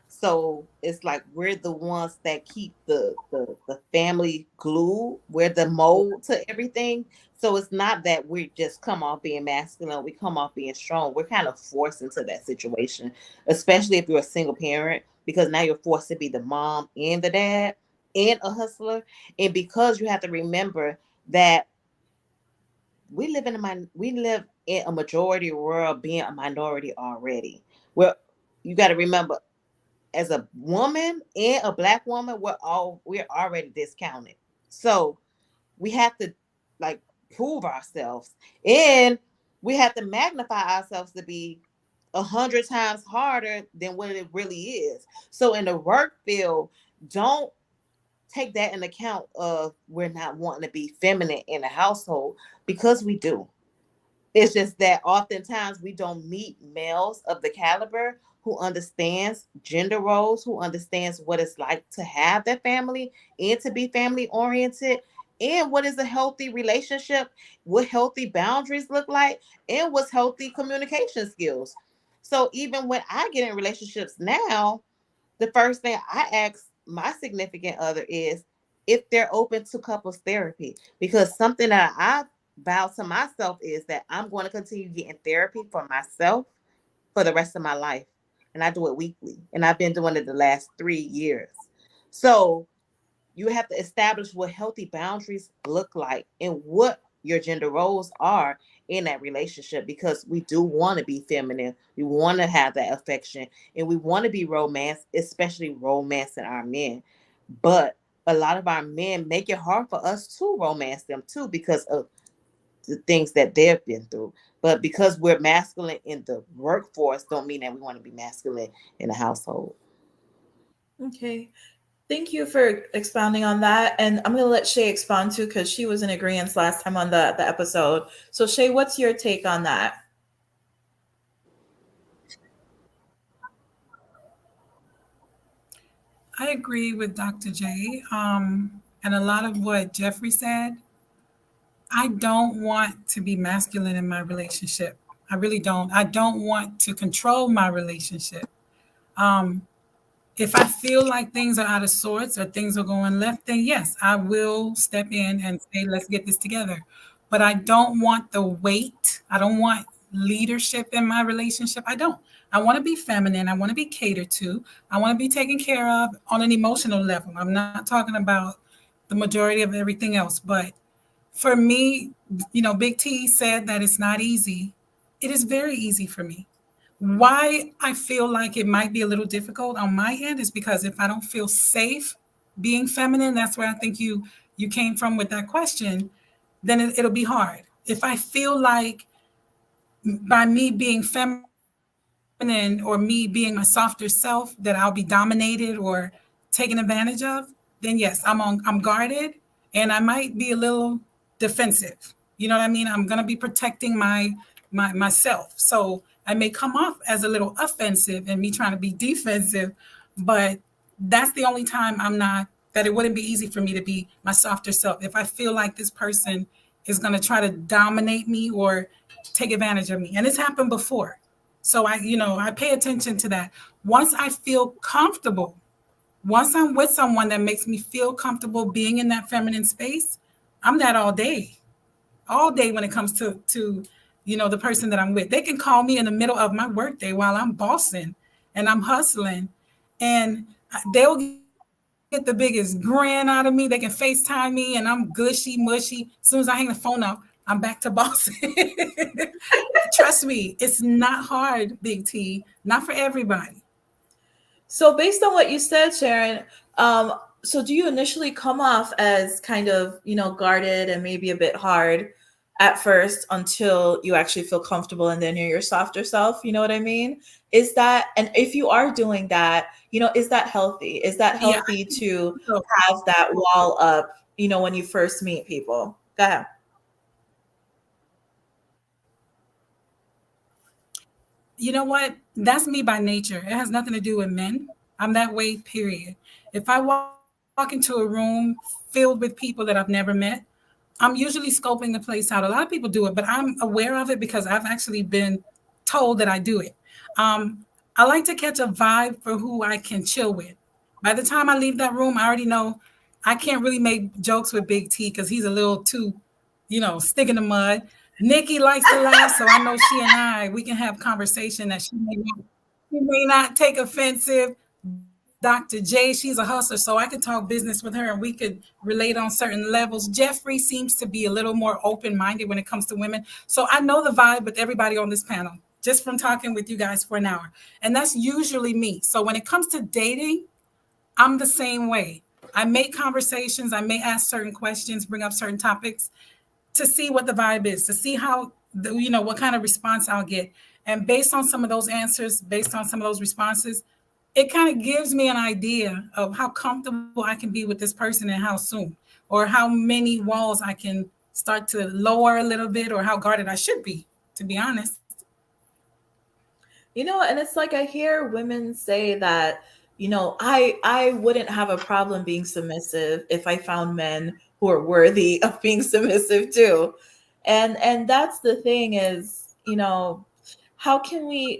so it's like we're the ones that keep the family glued. We're the mold to everything. So it's not that we just come off being masculine, we come off being strong. We're kind of forced into that situation, especially if you're a single parent, because now you're forced to be the mom and the dad and a hustler. And because you have to remember that we live in a majority world being a minority already. We're you got to remember, as a woman and a Black woman, we're already discounted. So we have to like prove ourselves, and we have to magnify ourselves to be 100 times harder than what it really is. So in the work field, don't take that in account of we're not wanting to be feminine in a household, because we do. It's just that oftentimes we don't meet males of the caliber who understands gender roles, who understands what it's like to have that family and to be family oriented, and what is a healthy relationship, what healthy boundaries look like, and what's healthy communication skills. So even when I get in relationships now, the first thing I ask my significant other is if they're open to couples therapy, because something that I vow to myself is that I'm going to continue getting therapy for myself for the rest of my life. And I do it weekly. And I've been doing it the last 3 years. So you have to establish what healthy boundaries look like and what your gender roles are in that relationship, because we do want to be feminine. We want to have that affection, and we want to be romance, especially romancing our men. But a lot of our men make it hard for us to romance them too, because of the things that they've been through. But because we're masculine in the workforce, don't mean that we want to be masculine in the household. Okay. Thank you for expounding on that. And I'm going to let Shay expound too, because she was in agreement last time on the episode. So, Shay, what's your take on that? I agree with Dr. J. And a lot of what Jeffrey said. I don't want to be masculine in my relationship. I really don't. I don't want to control my relationship. Um, if I feel like things are out of sorts or things are going left, then yes, I will step in and say, let's get this together. But I don't want the weight. I don't want leadership in my relationship. I don't. I want to be feminine. I want to be catered to. I want to be taken care of on an emotional level. I'm not talking about the majority of everything else. But for me, Big T said that it's not easy. It is very easy for me. Why I feel like it might be a little difficult on my end is because if I don't feel safe being feminine, that's where I think you came from with that question, then it'll be hard. If I feel like by me being feminine or me being my softer self that I'll be dominated or taken advantage of, then yes, I'm guarded and I might be a little defensive. You know what I mean? I'm gonna be protecting myself. So I may come off as a little offensive and me trying to be defensive, but that's the only time that it wouldn't be easy for me to be my softer self. If I feel like this person is going to try to dominate me or take advantage of me. And it's happened before. So I pay attention to that. Once I feel comfortable, once I'm with someone that makes me feel comfortable being in that feminine space, I'm that all day when it comes to the person that I'm with. They can call me in the middle of my workday while I'm bossing and I'm hustling, and they'll get the biggest grin out of me. They can FaceTime me and I'm gushy mushy. As soon as I hang the phone up, I'm back to bossing. Trust me, it's not hard, Big T, not for everybody. So, based on what you said, Sharon, so do you initially come off as kind of, guarded and maybe a bit hard at first until you actually feel comfortable and then you're your softer self? You know what I mean? Is that, and if you are doing that, is that healthy? Is that Yeah, healthy to so, have that wall up, when you first meet people? Go ahead. you know what? That's me by nature. It has nothing to do with men. I'm that way, period. If I walk into a room filled with people that I've never met, I'm usually scoping the place out. A lot of people do it, but I'm aware of it because I've actually been told that I do it. I like to catch a vibe for who I can chill with. By the time I leave that room, I already know I can't really make jokes with Big T because he's a little too, stick in the mud. Nikki likes to laugh, so I know we can have conversation that she may not take offensive. Dr. J, she's a hustler, so I could talk business with her and we could relate on certain levels. Jeffrey seems to be a little more open minded when it comes to women. So I know the vibe with everybody on this panel. just from talking with you guys for an hour. And that's usually me. So when it comes to dating, I'm the same way. I make conversations, I may ask certain questions, bring up certain topics to see what the vibe is, to see how, what kind of response I'll get. And based on some of those answers, based on some of those responses, it kind of gives me an idea of how comfortable I can be with this person and how soon, or how many walls I can start to lower a little bit, or how guarded I should be, to be honest. And it's like I hear women say that, I wouldn't have a problem being submissive if I found men who are worthy of being submissive too. And that's the thing is, how can we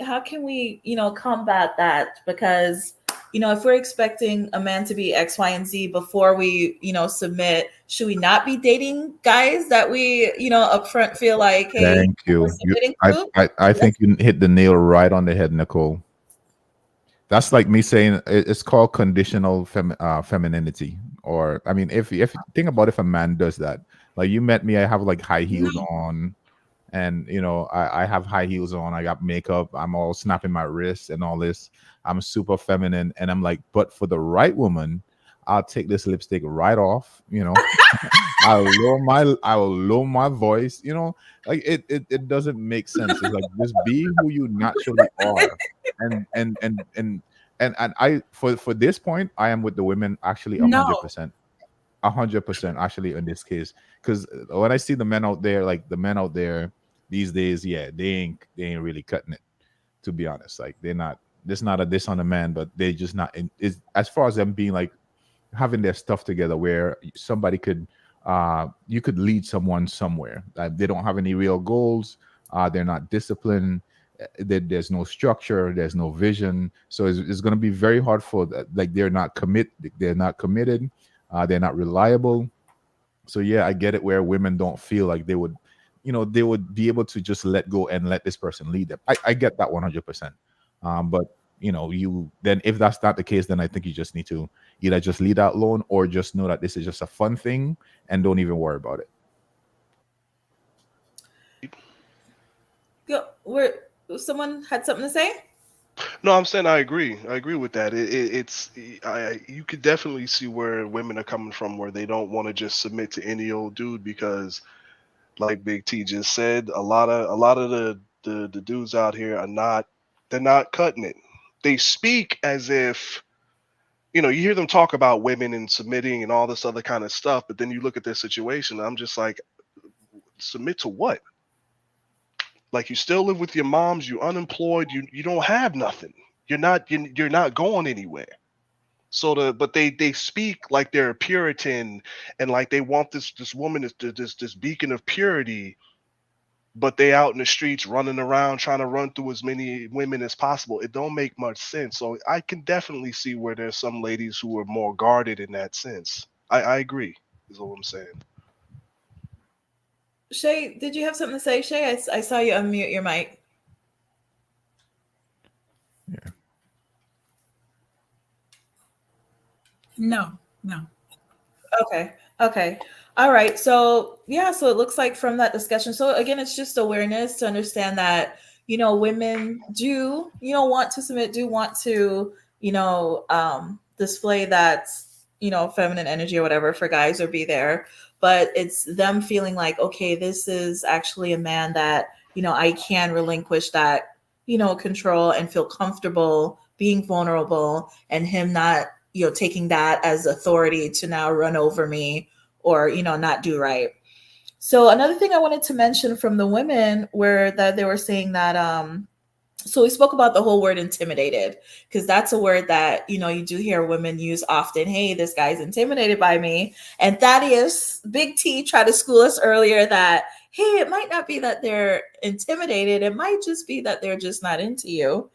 combat that? Because if we're expecting a man to be X, Y, and Z before we submit, should we not be dating guys that we upfront feel like, hey, Thank we're you. submitting I, to? I think you hit the nail right on the head, Nicole. That's like me saying it's called conditional femininity. Or I mean, if you think about if a man does that, like you met me, I have like high heels No. on, and I have high heels on, I got makeup, I'm all snapping my wrists and all this, I'm super feminine, and I'm like, but for the right woman, I'll take this lipstick right off, I will lower my voice, like it doesn't make sense. It's like, just be who you naturally are. And I, for this point, I am with the women actually No. 100%. 100% actually in this case, because when I see the men out there, like the men out there these days, yeah, they ain't really cutting it, to be honest. Like they're not, there's not a diss on the man, but they just not in, is as far as them being like having their stuff together, where somebody could you could lead someone somewhere. They don't have any real goals, they're not disciplined, there's no structure, there's no vision, so it's going to be very hard for like they're not committed, they're not reliable. So yeah, I get it where women don't feel like they would, they would be able to just let go and let this person lead them. I get that 100%. But you then, if that's not the case, then I think you just need to either just lead out alone, or just know that this is just a fun thing and don't even worry about it. Someone had something to say? No, I'm saying I agree. I agree with that. You could definitely see where women are coming from, where they don't want to just submit to any old dude because, like Big T just said, a lot of the dudes out here they're not cutting it. They speak as if, you hear them talk about women and submitting and all this other kind of stuff, but then you look at their situation. I'm just like, submit to what? Like, you still live with your moms, you're unemployed, you don't have nothing. You're not going anywhere. But they speak like they're a Puritan, and like they want this woman, this beacon of purity, but they out in the streets running around trying to run through as many women as possible. It don't make much sense. So I can definitely see where there's some ladies who are more guarded in that sense. I agree, is what I'm saying. Shay, did you have something to say? Shay, I saw you unmute your mic. Yeah. No. Okay. All right. So yeah, so it looks like from that discussion. So again, it's just awareness to understand that, women do, want to submit, do want to, display that, feminine energy or whatever for guys, or be there. But it's them feeling like, okay, this is actually a man that, I can relinquish that, control and feel comfortable being vulnerable, and him not, taking that as authority to now run over me, or, not do right. So another thing I wanted to mention from the women were that they were saying that, so we spoke about the whole word intimidated, because that's a word that, you do hear women use often. Hey, this guy's intimidated by me. And Thaddeus, Big T, tried to school us earlier that, hey, it might not be that they're intimidated. It might just be that they're just not into you.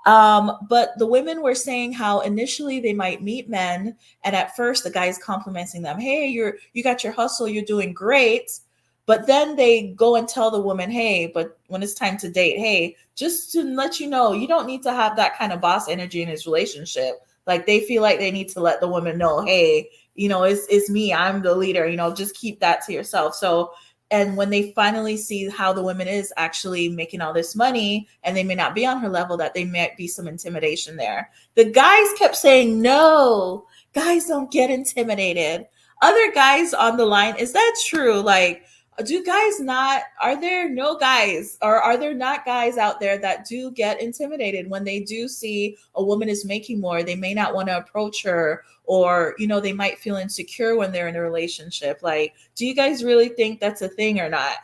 But the women were saying how initially they might meet men, and at first the guy's complimenting them. Hey, you got your hustle, you're doing great. But then they go and tell the woman, hey, but when it's time to date, hey, just to let you know, you don't need to have that kind of boss energy in his relationship. Like, they feel like they need to let the woman know, hey, it's me, I'm the leader, just keep that to yourself. So and when they finally see how the woman is actually making all this money and they may not be on her level, that they might be some intimidation there. The guys kept saying, no, guys don't get intimidated. Other guys on the line, is that true? Like, do guys not, are there no guys, or are there not guys out there that do get intimidated when they do see a woman is making more? They may not want to approach her, or they might feel insecure when they're in a relationship. Like, do you guys really think that's a thing or not?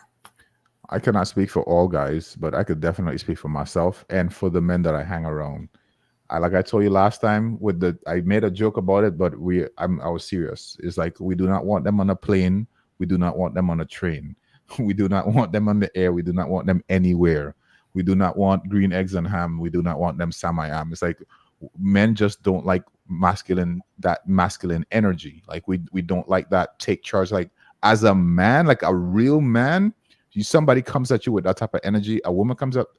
I cannot speak for all guys, but I could definitely speak for myself and for the men that I hang around. Like I told you last time, I made a joke about it, but I was serious. It's like, we do not want them on a plane, we do not want them on a train, we do not want them on the air, we do not want them anywhere. We do not want green eggs and ham, we do not want them Sam-I-Am. It's like, men just don't like masculine energy. Like, we don't like that take charge. Like, as a man, like a real man, somebody comes at you with that type of energy, a woman comes up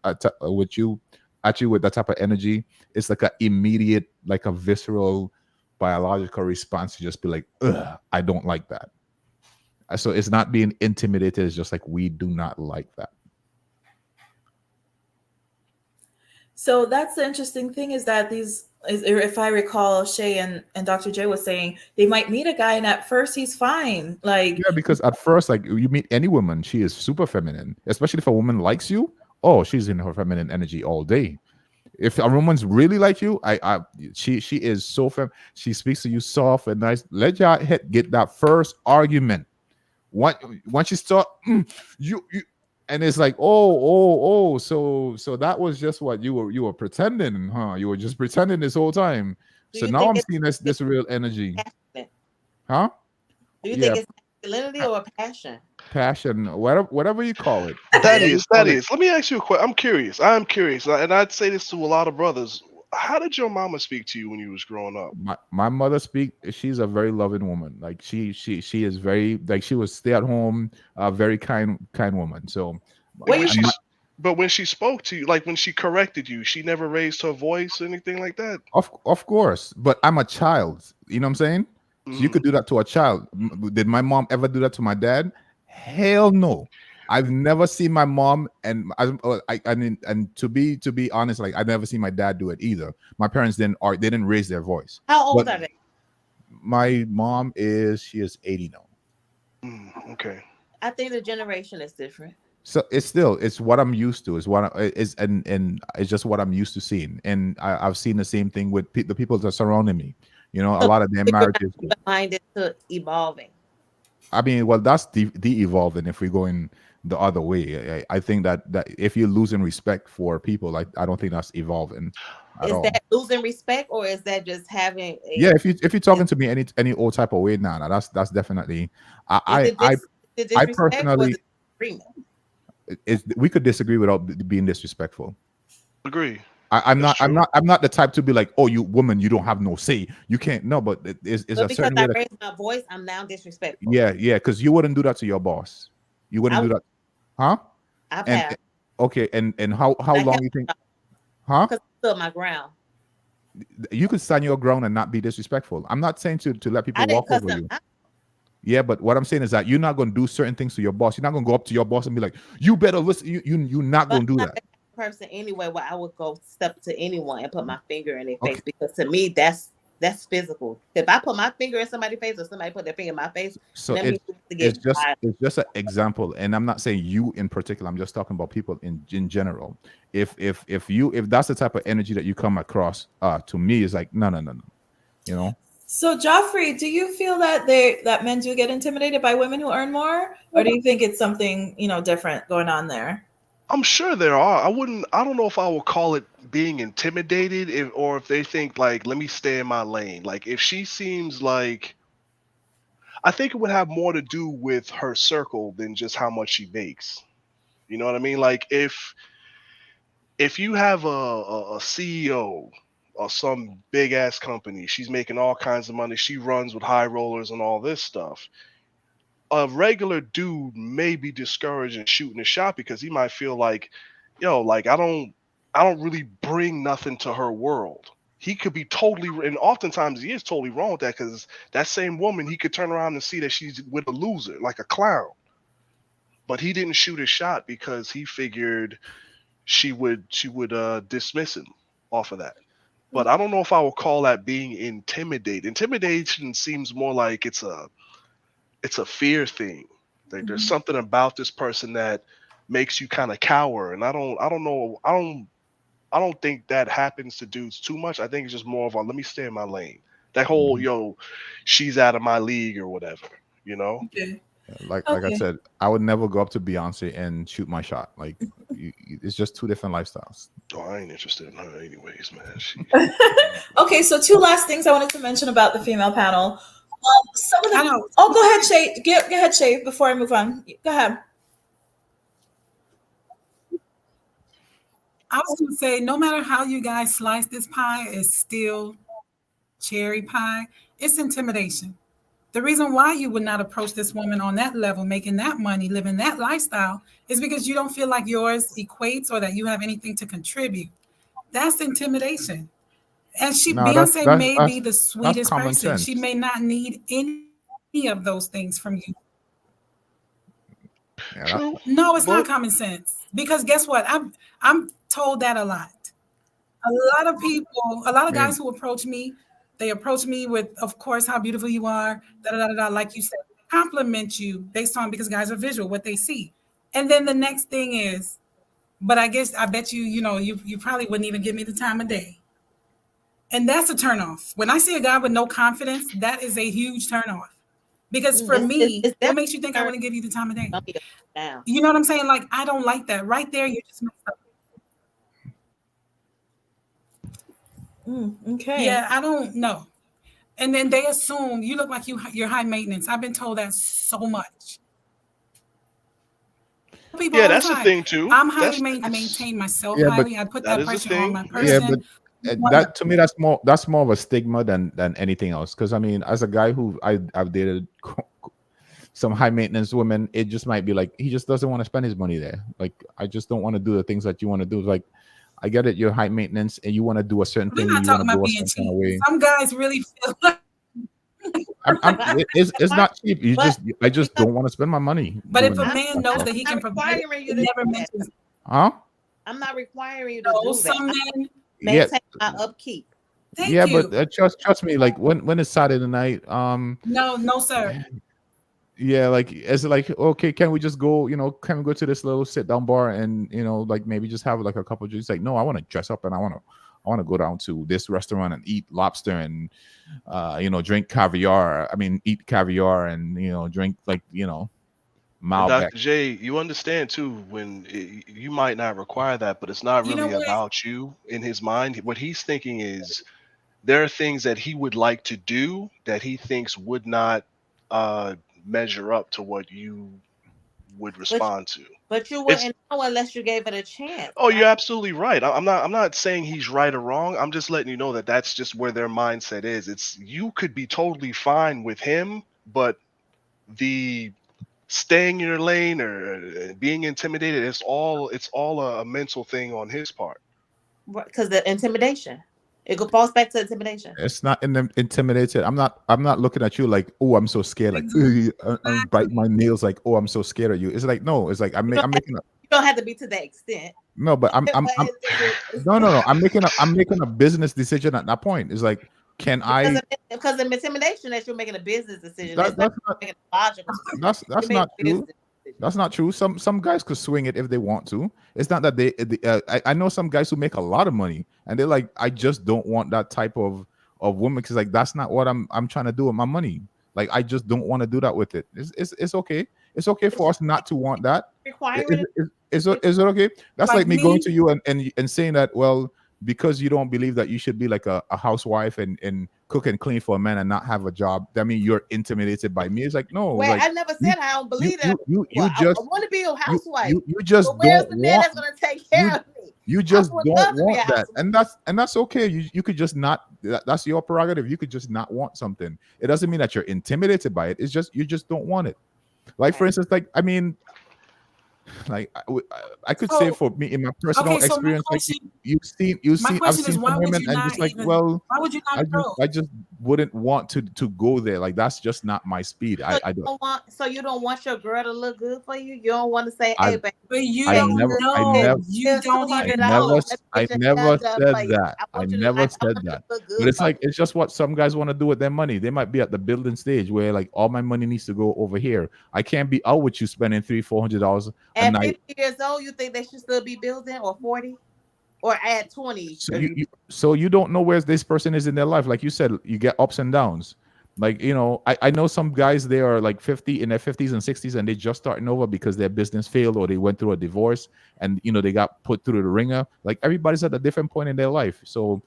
with you with that type of energy, it's like an immediate, like a visceral biological response to just be like, ugh, I don't like that. So it's not being intimidated, it's just like, we do not like that. So that's the interesting thing, is that if I recall, Shay and Dr. J was saying, they might meet a guy and at first he's fine. Like, yeah, because at first, like, you meet any woman, she is super feminine, especially if a woman likes you. Oh, she's in her feminine energy all day. If a woman's really like you, she is so she speaks to you soft and nice. Let y'all get that first argument. Once you start, you and it's like, so that was just what you were pretending, huh? You were just pretending this whole time. So now I'm seeing this real energy. Passionate? Huh? Do you think it's masculinity or passion? Passion, whatever you call it. That is. Let me ask you a question. I'm curious, and I'd say this to a lot of brothers. How did your mama speak to you when you was growing up? My mother she's a very loving woman. Like, she is very, like, she was stay at home, very kind woman. So when she spoke to you, like when she corrected you, she never raised her voice or anything like that. Of course, but I'm a child. You know what I'm saying? So you could do that to a child. Did my mom ever do that to my dad? Hell no. I've never seen my mom, and I mean, and to be honest, like, I've never seen my dad do it either. My parents didn't raise their voice. How old are they? My mom she is 80 now. Okay. I think the generation is different. So it's what I'm used to. And it's just what I'm used to seeing. And I've seen the same thing with the people that are surrounding me. A lot of their marriages. Minded to evolving. I mean, well, that's de-evolving if we're going the other way. I think that if you're losing respect for people, I don't think that's evolving at all. Is that losing respect, or is that just having yeah, if you're talking to me any old type of way, that's definitely I personally we could disagree without being disrespectful. Agree. I'm not the type to be like, oh, you woman, you don't have no say, you can't. No, but it's a certain way. Because I raised my voice, I'm now disrespectful. Yeah, because you wouldn't do that to your boss. You wouldn't do that, huh? Okay, and how long you think? Huh? Because I stood my ground. You could stand your ground and not be disrespectful. I'm not saying to let people walk over you. Yeah, but what I'm saying is that you're not going to do certain things to your boss. You're not going to go up to your boss and be like, you better listen. You're not going to do that. Person anyway, where I would go step to anyone and put my finger in their face, because to me that's physical. If I put my finger in somebody's face or somebody put their finger in my face, so it's just an example, and I'm not saying you in particular. I'm just talking about people in general. If that's the type of energy that you come across, to me, it's like no. So Joffrey, do you feel that men do get intimidated by women who earn more, or do you think it's something different going on there? I'm sure there are. I don't know if I will call it being intimidated, or if they think like, let me stay in my lane. Like, if she seems like, I think it would have more to do with her circle than just how much she makes. You know what I mean? Like, if you have a CEO or some big ass company, she's making all kinds of money, she runs with high rollers and all this stuff. A regular dude may be discouraged in shooting a shot because he might feel like, like I don't really bring nothing to her world. He could be totally, and oftentimes he is totally wrong with that, because that same woman, he could turn around and see that she's with a loser, like a clown. but he didn't shoot his shot because he figured she would dismiss him off of that. But I don't know if I would call that being intimidated. Intimidation seems more like it's a fear thing. Like there's something about this person that makes you kind of cower, and I don't know I don't think that happens to dudes too much. I think it's just more of a let me stay in my lane. That whole she's out of my league or whatever, you know. Okay. Like I Okay. said, I would never go up to Beyonce and shoot my shot. Like it's just two different lifestyles. Oh, I ain't interested in her anyways, man. Okay, so two last things I wanted to mention about the female panel. Some of I the know. oh, go ahead, Shay. Go ahead, Shay. Before I move on, go ahead. I was going to say, no matter how you guys slice this pie, it's still cherry pie. It's intimidation. The reason why you would not approach this woman on that level, making that money, living that lifestyle, is because you don't feel like yours equates or that you have anything to contribute. That's intimidation. And No, Beyonce may be the that's sweetest common person. She sense. may not need any of those things from you. Yeah, True, No, it's not but common sense. Because guess what? I'm told that a lot. A lot of people, a lot I of guys mean, who approach me, they approach me with, of course, how beautiful you are, da da da da. Like you said, compliment you based on because guys are visual, what they see, and then the next thing is, but I bet you, you probably wouldn't even give me the time of day, and that's a turnoff. When I see a guy with no confidence, that is a huge turnoff. Because for me, It's what definitely makes you think I wouldn't give you the time of day? down. You know what I'm saying? Like I don't like that. Right there, you just messed up. Okay. Yeah, I don't know. And then they assume you look like you're high maintenance. I've been told that so much. People yeah, all the that's the time. thing too. I'm highly That's I maintain myself yeah, but highly. I put that that is a pressure on my thing. yeah, Yeah. person. but that to me that's more of a stigma than anything else. Because I mean, as a guy who I've dated some high maintenance women, it just might be like he just doesn't want to spend his money there. Like I just don't want to do the things that you want to do. Like I get it, you're high maintenance and you want to do a certain We're thing, not you want talking to about go a being certain kind cheap. of way. Some guys really feel like, It's not cheap. But I just because don't want to spend my money but if a doing man that knows stuff. that he I'm can not provide it, requiring he you to never do that. mentions Huh? I'm not requiring you to no. do that. Some I men, Yeah, maintain my upkeep. thank yeah, but you. trust me. Like when it's Saturday night, No, sir. yeah, like it's like okay, can we just go? Can we go to this little sit down bar and like maybe just have like a couple of drinks? Like no, I want to dress up and I want to go down to this restaurant and eat lobster and drink caviar. I mean, eat caviar and drink like And Malbec. Dr. J, you understand too when you might not require that, but it's not You know really what? about you in his mind. What he's thinking is there are things that he would like to do that he thinks would not uh, measure up to what you would But respond to. but you It's wouldn't know unless you gave it a chance, oh, right? you're absolutely right. I'm not saying he's right or wrong. I'm just letting you know that that's just where their mindset is. It's you could be totally fine with him, but the staying in your lane or being intimidated, it's all a mental thing on his part. Because the intimidation. It falls back to intimidation. It's not intimidated. I'm not looking at you like, oh, I'm so scared. Like, "Ugh," I'm biting my nails. Like, oh, I'm so scared of you. It's like no. It's like You don't I'm have, making a you don't have to be to that extent. no, but But I'm no, no, no. I'm making a business decision at that point. It's like, can I? because of intimidation that you're making a business decision. That, That's not that's not making a logical decision. that's You're making not a true. business decision. That's not true. Some guys could swing it if they want to. It's not that I know some guys who make a lot of money and they're like, I just don't want that type of woman because like that's not what I'm trying to do with my money. Like I just don't want to do that with it. It's okay. It's okay for us not to want that. Requiring Is it okay? That's Like like me going me? to you and saying that, well, because you don't believe that you should be like a housewife and cook and clean for a man and not have a job. That means you're intimidated by me. It's like no, Wait, like I never you said I don't you believe that. you I just want to be a you housewife. you just But where's don't the man want that's going to take care you of me? you just would don't love to be a want that, housewife. and that's okay. You could just not. That's your prerogative. You could just not want something. It doesn't mean that you're intimidated by it. It's just you just don't want it. Like for Right. instance, like I mean, Like I could say So for me in my personal okay, so experience, like my I've question is, seen some women and just like, well, why would you not approach? I just wouldn't want to go there. Like that's just not my speed. I don't. So you don't want your girl to look good for you. You don't want to say, I "Hey, baby, But you I pay don't never this, I this, know. never You here's don't two I hundred even never dollars. know. Let me I get your hair never done said for you. that. I I want you to never like. I said want you to that. look But good it's for like it's just what some guys want to do with their money. They might be at the building stage where like all my money needs to go over here. I can't be out with you spending $300-400 a At night. 50 years old, you think they should still be building, or 40, or at 20? So you don't know where this person is in their life. Like you said, you get ups and downs. Like, I know some guys, they are like 50 in their 50s and 60s and they just starting over because their business failed or they went through a divorce and they got put through the ringer. Like everybody's at a different point in their life. So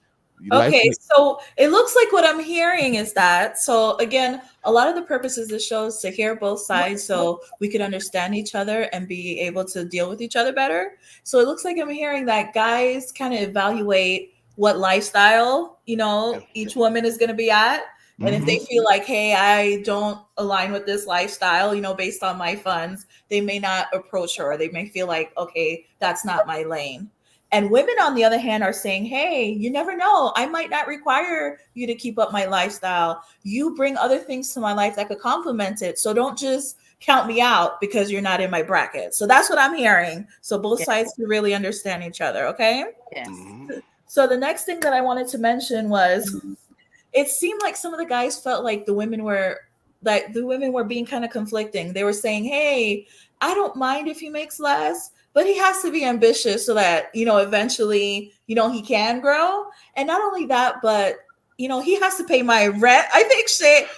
life Okay, so it looks like what I'm hearing is that, so again, a lot of the purposes of the show is to hear both sides so we can understand each other and be able to deal with each other better. So it looks like I'm hearing that guys kind of evaluate what lifestyle, each woman is going to be at. And if they feel like, hey, I don't align with this lifestyle, based on my funds, they may not approach her. Or they may feel like, okay, that's not my lane. And women, on the other hand, are saying, hey, you never know. I might not require you to keep up my lifestyle. You bring other things to my life that could complement it. So don't just count me out because you're not in my bracket. So that's what I'm hearing. So both Yes. sides can really understand each other. Okay. Yes. So the next thing that I wanted to mention was it seemed like some of the guys felt like the women were being kind of conflicting. They were saying, hey, I don't mind if he makes less, but he has to be ambitious so that eventually he can grow. And not only that, but he has to pay my rent. I think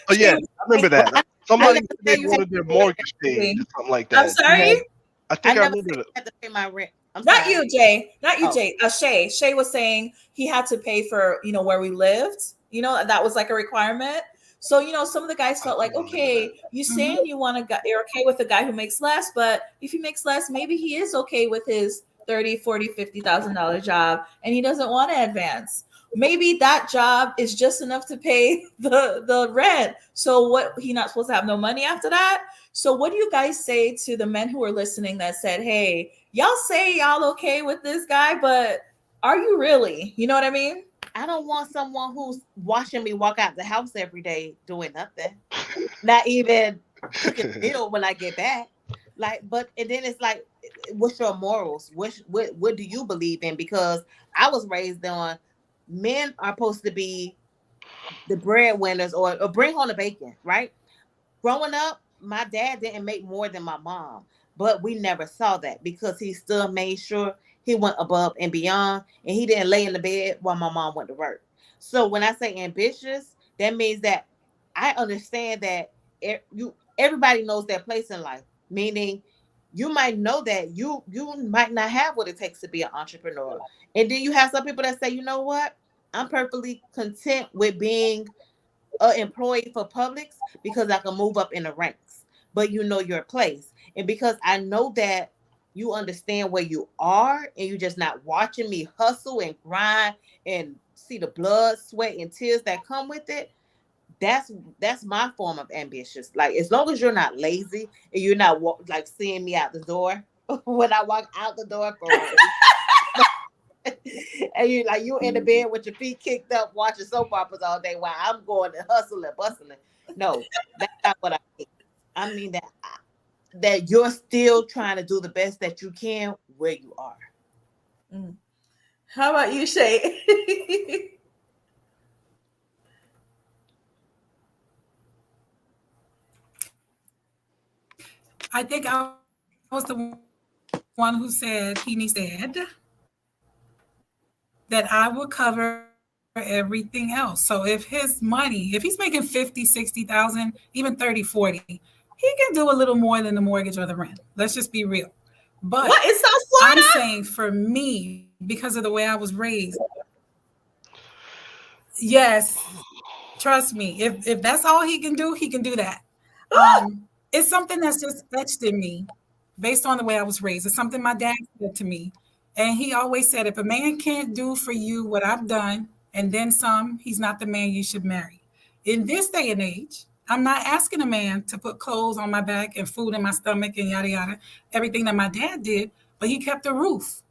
Oh yeah, I remember that. I Somebody never said said they you had wanted their to pay your mortgage paid or something like I'm that. sorry. I I think I never remember said you that. had to pay my rent. I'm Not sorry. you, Jay. Not you, Oh. Jay. Shay. Shay was saying he had to pay for, where we lived. That was like a requirement. So, some of the guys felt I like, don't remember that. okay, you saying you're okay with a guy who makes less, but if he makes less, maybe he is okay with his 30, 40, $50,000 job and he doesn't want to advance. Maybe that job is just enough to pay the rent. So what, he not supposed to have no money after that? So what do you guys say to the men who are listening that said, hey, y'all say y'all okay with this guy, but are you really? You know what I mean? I don't want someone who's watching me walk out the house every day doing nothing. Not even cooking a meal when I get back. And then it's like, what's your morals? What do you believe in? Because I was raised on men are supposed to be the breadwinners or bring home the bacon, right? Growing up, my dad didn't make more than my mom, but we never saw that because he still made sure he went above and beyond, and he didn't lay in the bed while my mom went to work. So when I say ambitious, that means that I understand that everybody knows their place in life. Meaning, you might know that you might not have what it takes to be an entrepreneur, and then you have some people that say, you know what, I'm perfectly content with being an employee for Publix because I can move up in the ranks. But you know your place. And because I know that you understand where you are and you're just not watching me hustle and grind and see the blood, sweat, and tears that come with it, that's my form of ambitious. Like as long as you're not lazy and you're not like seeing me out the door when I walk out the door for and you in the bed with your feet kicked up watching soap operas all day while I'm going to hustle and bustling. No, that's not what I mean. I mean that you're still trying to do the best that you can where you are. Mm. How about you, Shay? I think I was the one who said that I will cover everything else. So if his money, if he's making 50, 60,000, even 30, 40, he can do a little more than the mortgage or the rent. Let's just be real. But what is South I'm Florida? saying for me, because of the way I was raised, yes, trust me, if that's all he can do that. It's something that's just etched in me based on the way I was raised. It's something my dad said to me. And he always said, if a man can't do for you what I've done and then some, he's not the man you should marry. In this day and age, I'm not asking a man to put clothes on my back and food in my stomach and yada yada, everything that my dad did, but he kept a roof.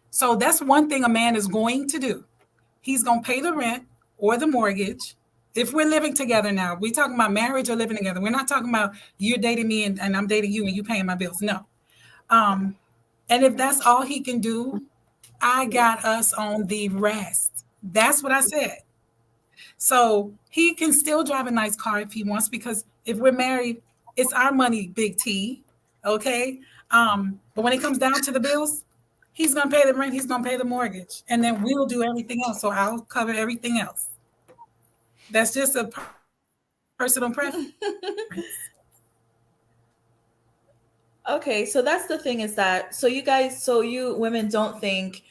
So that's one thing a man is going to do. He's going to pay the rent or the mortgage. If we're living together now, we're talking about marriage or living together. We're not talking about you're dating me and I'm dating you and you paying my bills. No. And if that's all he can do, I got us on the rest. That's what I said. So he can still drive a nice car if he wants, because if we're married, it's our money, big T. Okay. But when it comes down to the bills, he's gonna pay the rent, he's gonna pay the mortgage, and then we'll do everything else. So I'll cover everything else. That's just a personal preference. Okay, so that's the thing, is that so you women don't think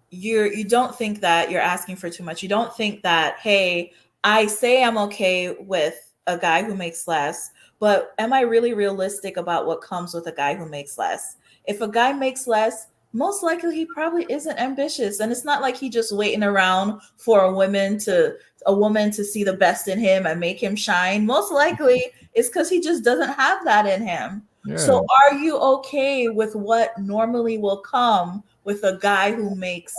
you don't think that you're asking for too much. You don't think that, hey, I say I'm okay with a guy who makes less, but am I really realistic about what comes with a guy who makes less? If a guy makes less, most likely he probably isn't ambitious, and it's not like he just waiting around for a woman to see the best in him and make him shine. Most likely it's because he just doesn't have that in him. Yeah. So are you okay with what normally will come with a guy who makes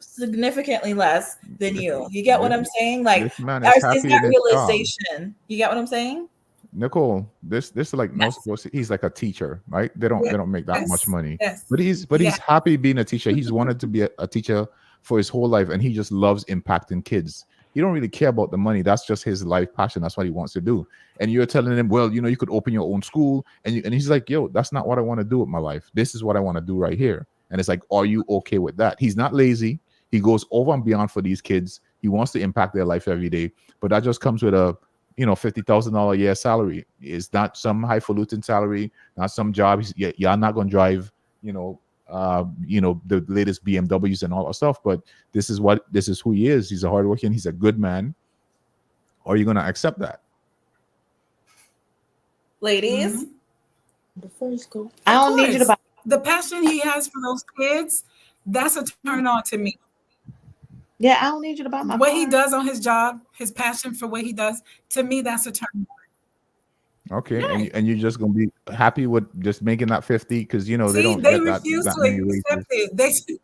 significantly less than you? You get what I'm saying? Like, this man is happy is in that his job. realization? You get what I'm saying? Nicole, this is like Yes. he's like a teacher, right? They don't make that much money. Yes. But he's happy being a teacher. He's wanted to be a teacher for his whole life, and he just loves impacting kids. He don't really care about the money. That's just his life passion. That's what he wants to do. And you're telling him, well, you could open your own school, and he's like, yo, that's not what I want to do with my life. This is what I want to do right here. And it's like, are you okay with that? He's not lazy. He goes over and beyond for these kids. He wants to impact their life every day. But that just comes with a $50,000 a year salary. It's not some highfalutin salary, not some job. You're not going to drive, the latest BMWs and all that stuff. But this is who he is. He's a hardworking. He's a good man. Are you going to accept that? Ladies? Mm-hmm. I don't need you to buy. The passion he has for those kids, that's a turn on to me. Yeah, I don't need you to buy my What car. he does on his job, his passion for what he does, to me, that's a turn on. Okay, Right. and you're just gonna be happy with just making that 50 because they don't They get refuse that to many accept raises. it.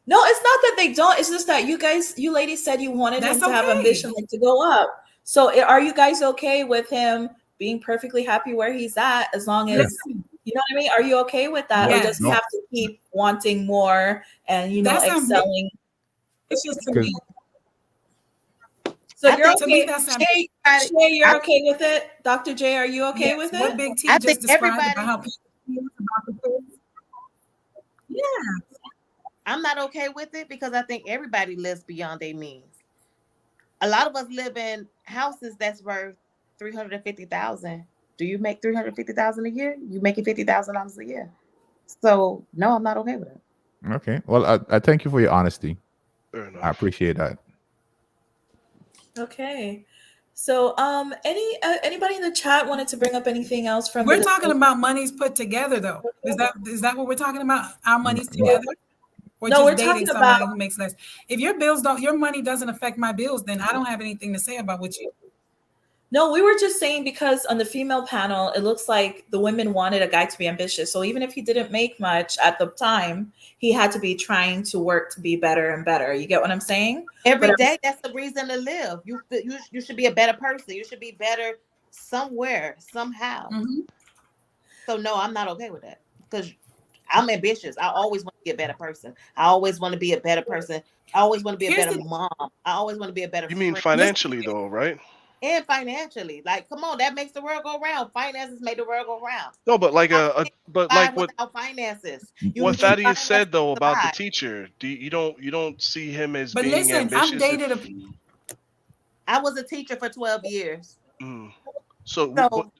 No, it's not that they don't. It's just that you ladies said you wanted him That's to have okay. ambition, like to go up. So are you guys okay with him being perfectly happy where he's at, as long as Listen, you know what I mean? Are you okay with that, or Yes. does he No. have to keep wanting more and That's excelling? it's just to 'Cause- me. So I you're think To me, okay. that's Jay, you're okay with it? Dr. J, are you okay Yes, with what it? Big T I just think described everybody- about how people feel about the kids. Yeah. I'm not okay with it because I think everybody lives beyond their means. A lot of us live in houses that's worth $350,000. Do you make $350,000 a year? You making $50,000 a year. So no, I'm not okay with it. Okay, well, I thank you for your honesty. Fair enough. I appreciate that. Okay. So anybody in the chat wanted to bring up anything else from We're the talking about monies put together, though. Is that what we're talking about? Our monies No. together? Or No, just we're dating talking somebody about- who makes less? If your money doesn't affect my bills, then I don't have anything to say about what you. No, we were just saying because on the female panel, it looks like the women wanted a guy to be ambitious. So even if he didn't make much at the time, he had to be trying to work to be better and better. You get what I'm saying? Every But- day, that's the reason to live. You should be a better person. You should be better somewhere, somehow. Mhm. So no, I'm not okay with that because I'm ambitious. I always want to be a better person. I always want to be a better person. I always want to be a Here's better the- mom. I always want to be a better You mean friend. financially though, right? And financially. Like, come on, that makes the world go round. Finances make the world go round. No, but like But like what without finances, what need Thaddeus finances said though to about the survive. teacher. You don't see him as But being listen, ambitious. I've dated I was a teacher for 12 years. So So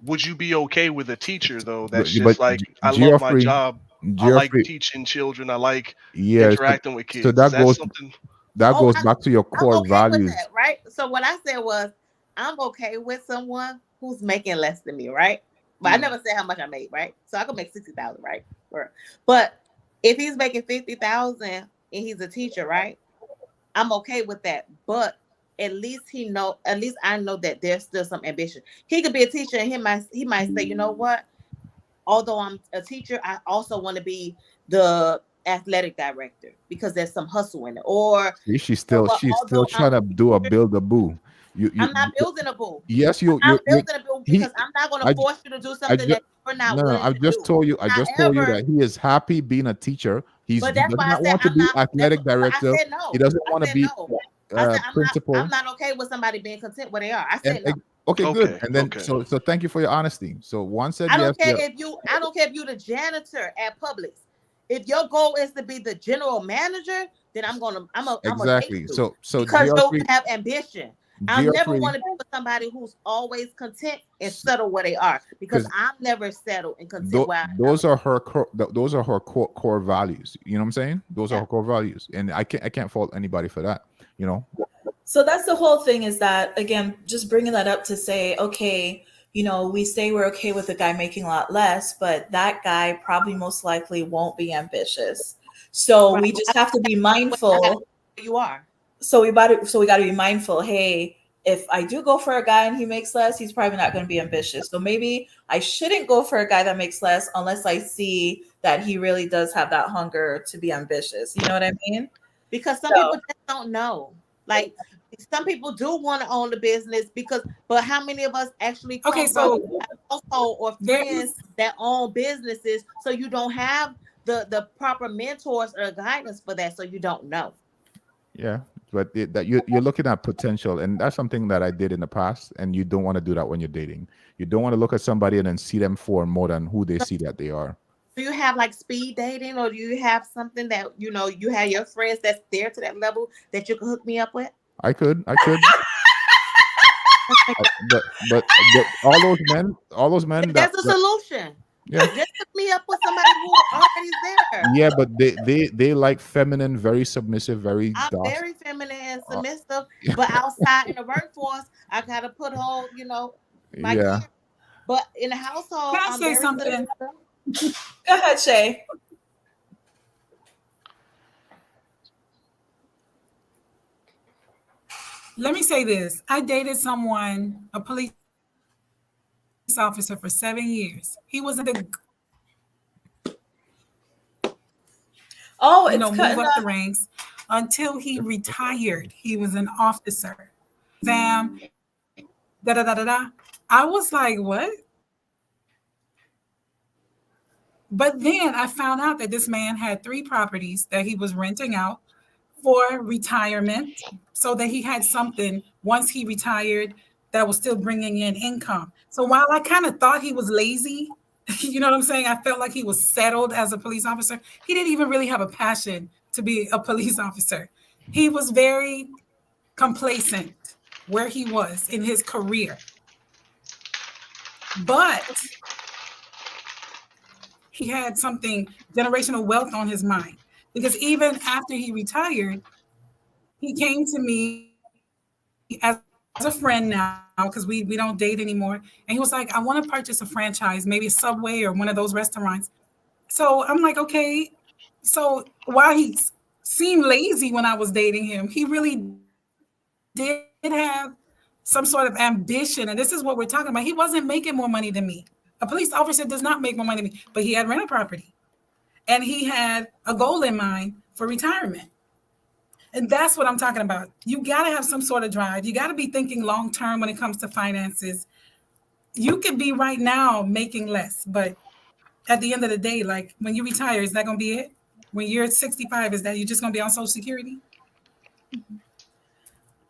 would you be okay with a teacher though? That's But just like I love my Geoffrey- job. I like Geoffrey, teaching children. I like yeah, interacting with kids. so that Is that goes something? that Oh, goes I- back to your I'm core okay values. with that, right? So what I said was, I'm okay with someone who's making less than me, right? But I never said how much I made, right? So I could make 60,000, right? But if he's making 50,000 and he's a teacher, right? I'm okay with that. But at least I know that there's still some ambition. He could be a teacher, and he might say, you know what? Although I'm a teacher, I also want to be the athletic director because there's some hustle in it. Or See, you know what, she's still although I'm trying to do a build a boo. I'm not building a boo. Yes, I'm building a boo he because I'm not going to I force you to do I something just that you're not no, no, willing to do. I just told you However, that he is happy being a teacher. He but that's does why I not said want to I'm be not. athletic That's why I director. said He no. doesn't I want to said be no. I said principal. I'm not okay with somebody being content where they are. I And said no. okay, good. Okay, And then okay. so thank you for your honesty. So one said I yes. don't care if you. I don't care if you're the janitor at Publix. If your goal is to be the general manager, then I'm gonna date Exactly. you So because you GR3 have ambition. I'll never GR3 want to be with somebody who's always content and settle where they are because because I'm never settled and content where I am. those are her core values. You know what I'm saying? Those are her core values, and I can't fault anybody for that. You know. So that's the whole thing, is that, again, just bringing that up to say, okay, we say we're okay with a guy making a lot less, but that guy probably most likely won't be ambitious. So Right. we just have to be I have mindful. you are. So we got to be mindful. Hey, if I do go for a guy and he makes less, he's probably not going to be ambitious. So maybe I shouldn't go for a guy that makes less unless I see that he really does have that hunger to be ambitious. You know what I mean? Because some people just don't know. Like some people do want to own the business but how many of us actually come from a household or friends that own businesses? So you don't have the proper mentors or guidance for that, so you don't know. Yeah, but that you're looking at potential, and that's something that I did in the past, and you don't want to do that when you're dating. You don't want to look at somebody and then see them for more than who they see that they are. Do you have like speed dating, or do you have something that you have your friends that's there to that level that you can hook me up with? I could, but all those men That's a solution. Yeah. Just hook me up with somebody who already there. Yeah, but they like feminine, very submissive, very I'm docile. very feminine and submissive, but outside in the workforce, I gotta put on, my gear. But in the household, Can I say something? Go ahead, Shay. Let me say this. I dated someone, a police officer, for 7 years. He was in the move up the ranks until he retired. He was an officer. Sam, I was like, what? But then I found out that this man had 3 properties that he was renting out for retirement, so that he had something once he retired that was still bringing in income. So while I kind of thought he was lazy, you know what I'm saying? I felt like he was settled as a police officer. He didn't even really have a passion to be a police officer. He was very complacent where he was in his career. But he had something, generational wealth on his mind. Because even after he retired, he came to me as a friend now, because we don't date anymore. And he was like, I want to purchase a franchise, maybe a Subway or one of those restaurants. So I'm like, okay. So while he seemed lazy when I was dating him, he really did have some sort of ambition. And this is what we're talking about. He wasn't making more money than me. A police officer does not make more money than me, but he had rental property. And he had a goal in mind for retirement. And that's what I'm talking about. You got to have some sort of drive. You got to be thinking long term when it comes to finances. You could be right now making less, but at the end of the day, like when you retire, is that going to be it? When you're at 65, is that you're just going to be on Social Security?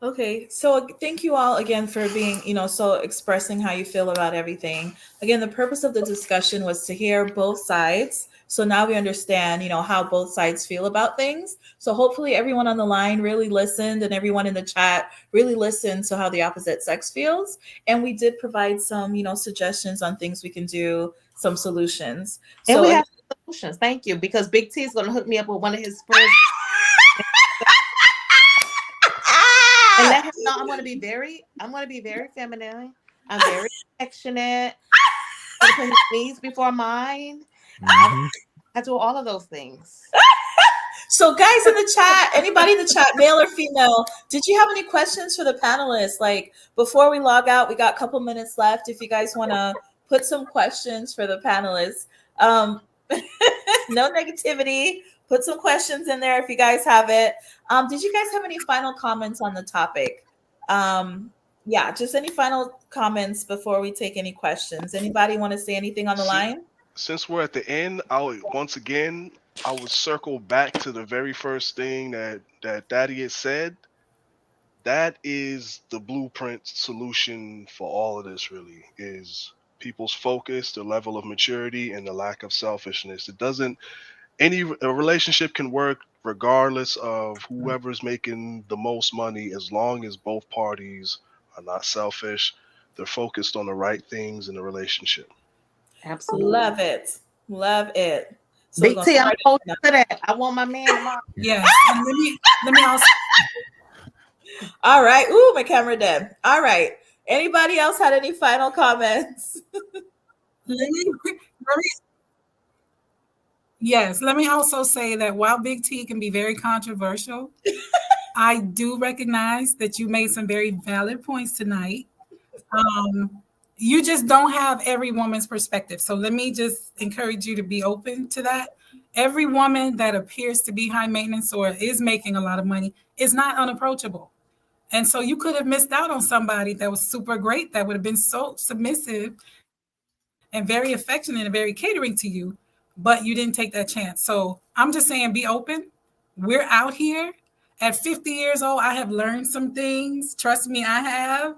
Okay, so thank you all again for being, so expressing how you feel about everything. Again, the purpose of the discussion was to hear both sides. So now we understand, how both sides feel about things. So hopefully everyone on the line really listened, and everyone in the chat really listened to how the opposite sex feels. And we did provide some, suggestions on things we can do, some solutions. And so we have solutions. Thank you, because Big T is going to hook me up with one of his friends. And let him know I'm going to be very feminine. I'm very affectionate. I'm going to put his needs before mine. I do all of those things. So, guys in the chat, anybody in the chat, male or female, did you have any questions for the panelists? Like, before we log out, we got a couple minutes left. If you guys want to put some questions for the panelists, no negativity. Put some questions in there if you guys have it. Did you guys have any final comments on the topic? Yeah, just any final comments before we take any questions. Anybody want to say anything on the line? Since we're at the end, I would circle back to the very first thing that Thaddeus said. That is the blueprint solution for all of this. Really, is people's focus, the level of maturity, and the lack of selfishness. It doesn't. A relationship can work regardless of whoever's making the most money, as long as both parties are not selfish. They're focused on the right things in the relationship. Absolutely. Love it. Love it. So Big T, I'm close to that. I want my man tomorrow. Yes. And let me also. All right. Ooh, my camera dead. All right. Anybody else had any final comments? Yes, let me also say that while Big T can be very controversial, I do recognize that you made some very valid points tonight. You just don't have every woman's perspective. So let me just encourage you to be open to that. Every woman that appears to be high maintenance or is making a lot of money is not unapproachable. And so you could have missed out on somebody that was super great, that would have been so submissive and very affectionate and very catering to you, but you didn't take that chance. So I'm just saying, be open. We're out here. At 50 years old, I have learned some things. Trust me, I have.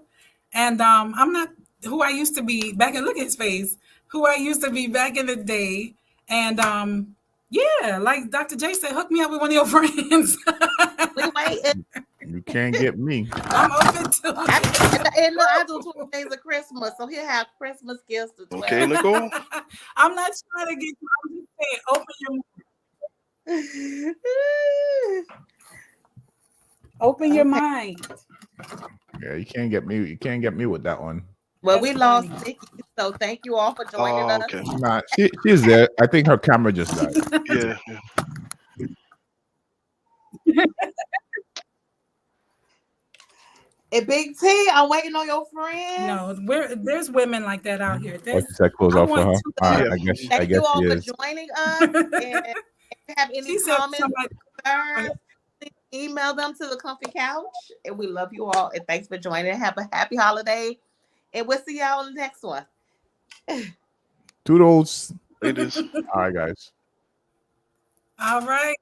And I'm not who I used to be back in, look at his face, who I used to be back in the day. And yeah, like Dr. J said, hook me up with one of your friends. We waiting. You can't get me. I'm open to it. And look, I do 12 days of Christmas, so he'll have Christmas gifts to 12. Okay, Nicole. I'm not trying to get you. I'm just saying, open your mind. Yeah, you can't get me. You can't get me with that one. Well, That's we lost funny. Nikki, so thank you all for joining us. Okay. Nah, she's there. I think her camera just died. Yeah. And Big T, I'm waiting on your friend. No, there's women like that out here. Oh, There's, she said close I off for want her. to- All right, Yeah. I guess Thank you all she for is. joining us. And if you have any she said comments, somebody, concerns, please email them to the Comfy Couch. And we love you all. And thanks for joining. Have a happy holiday. And we'll see y'all in the next one. Toodles. It is. All right, guys. all right.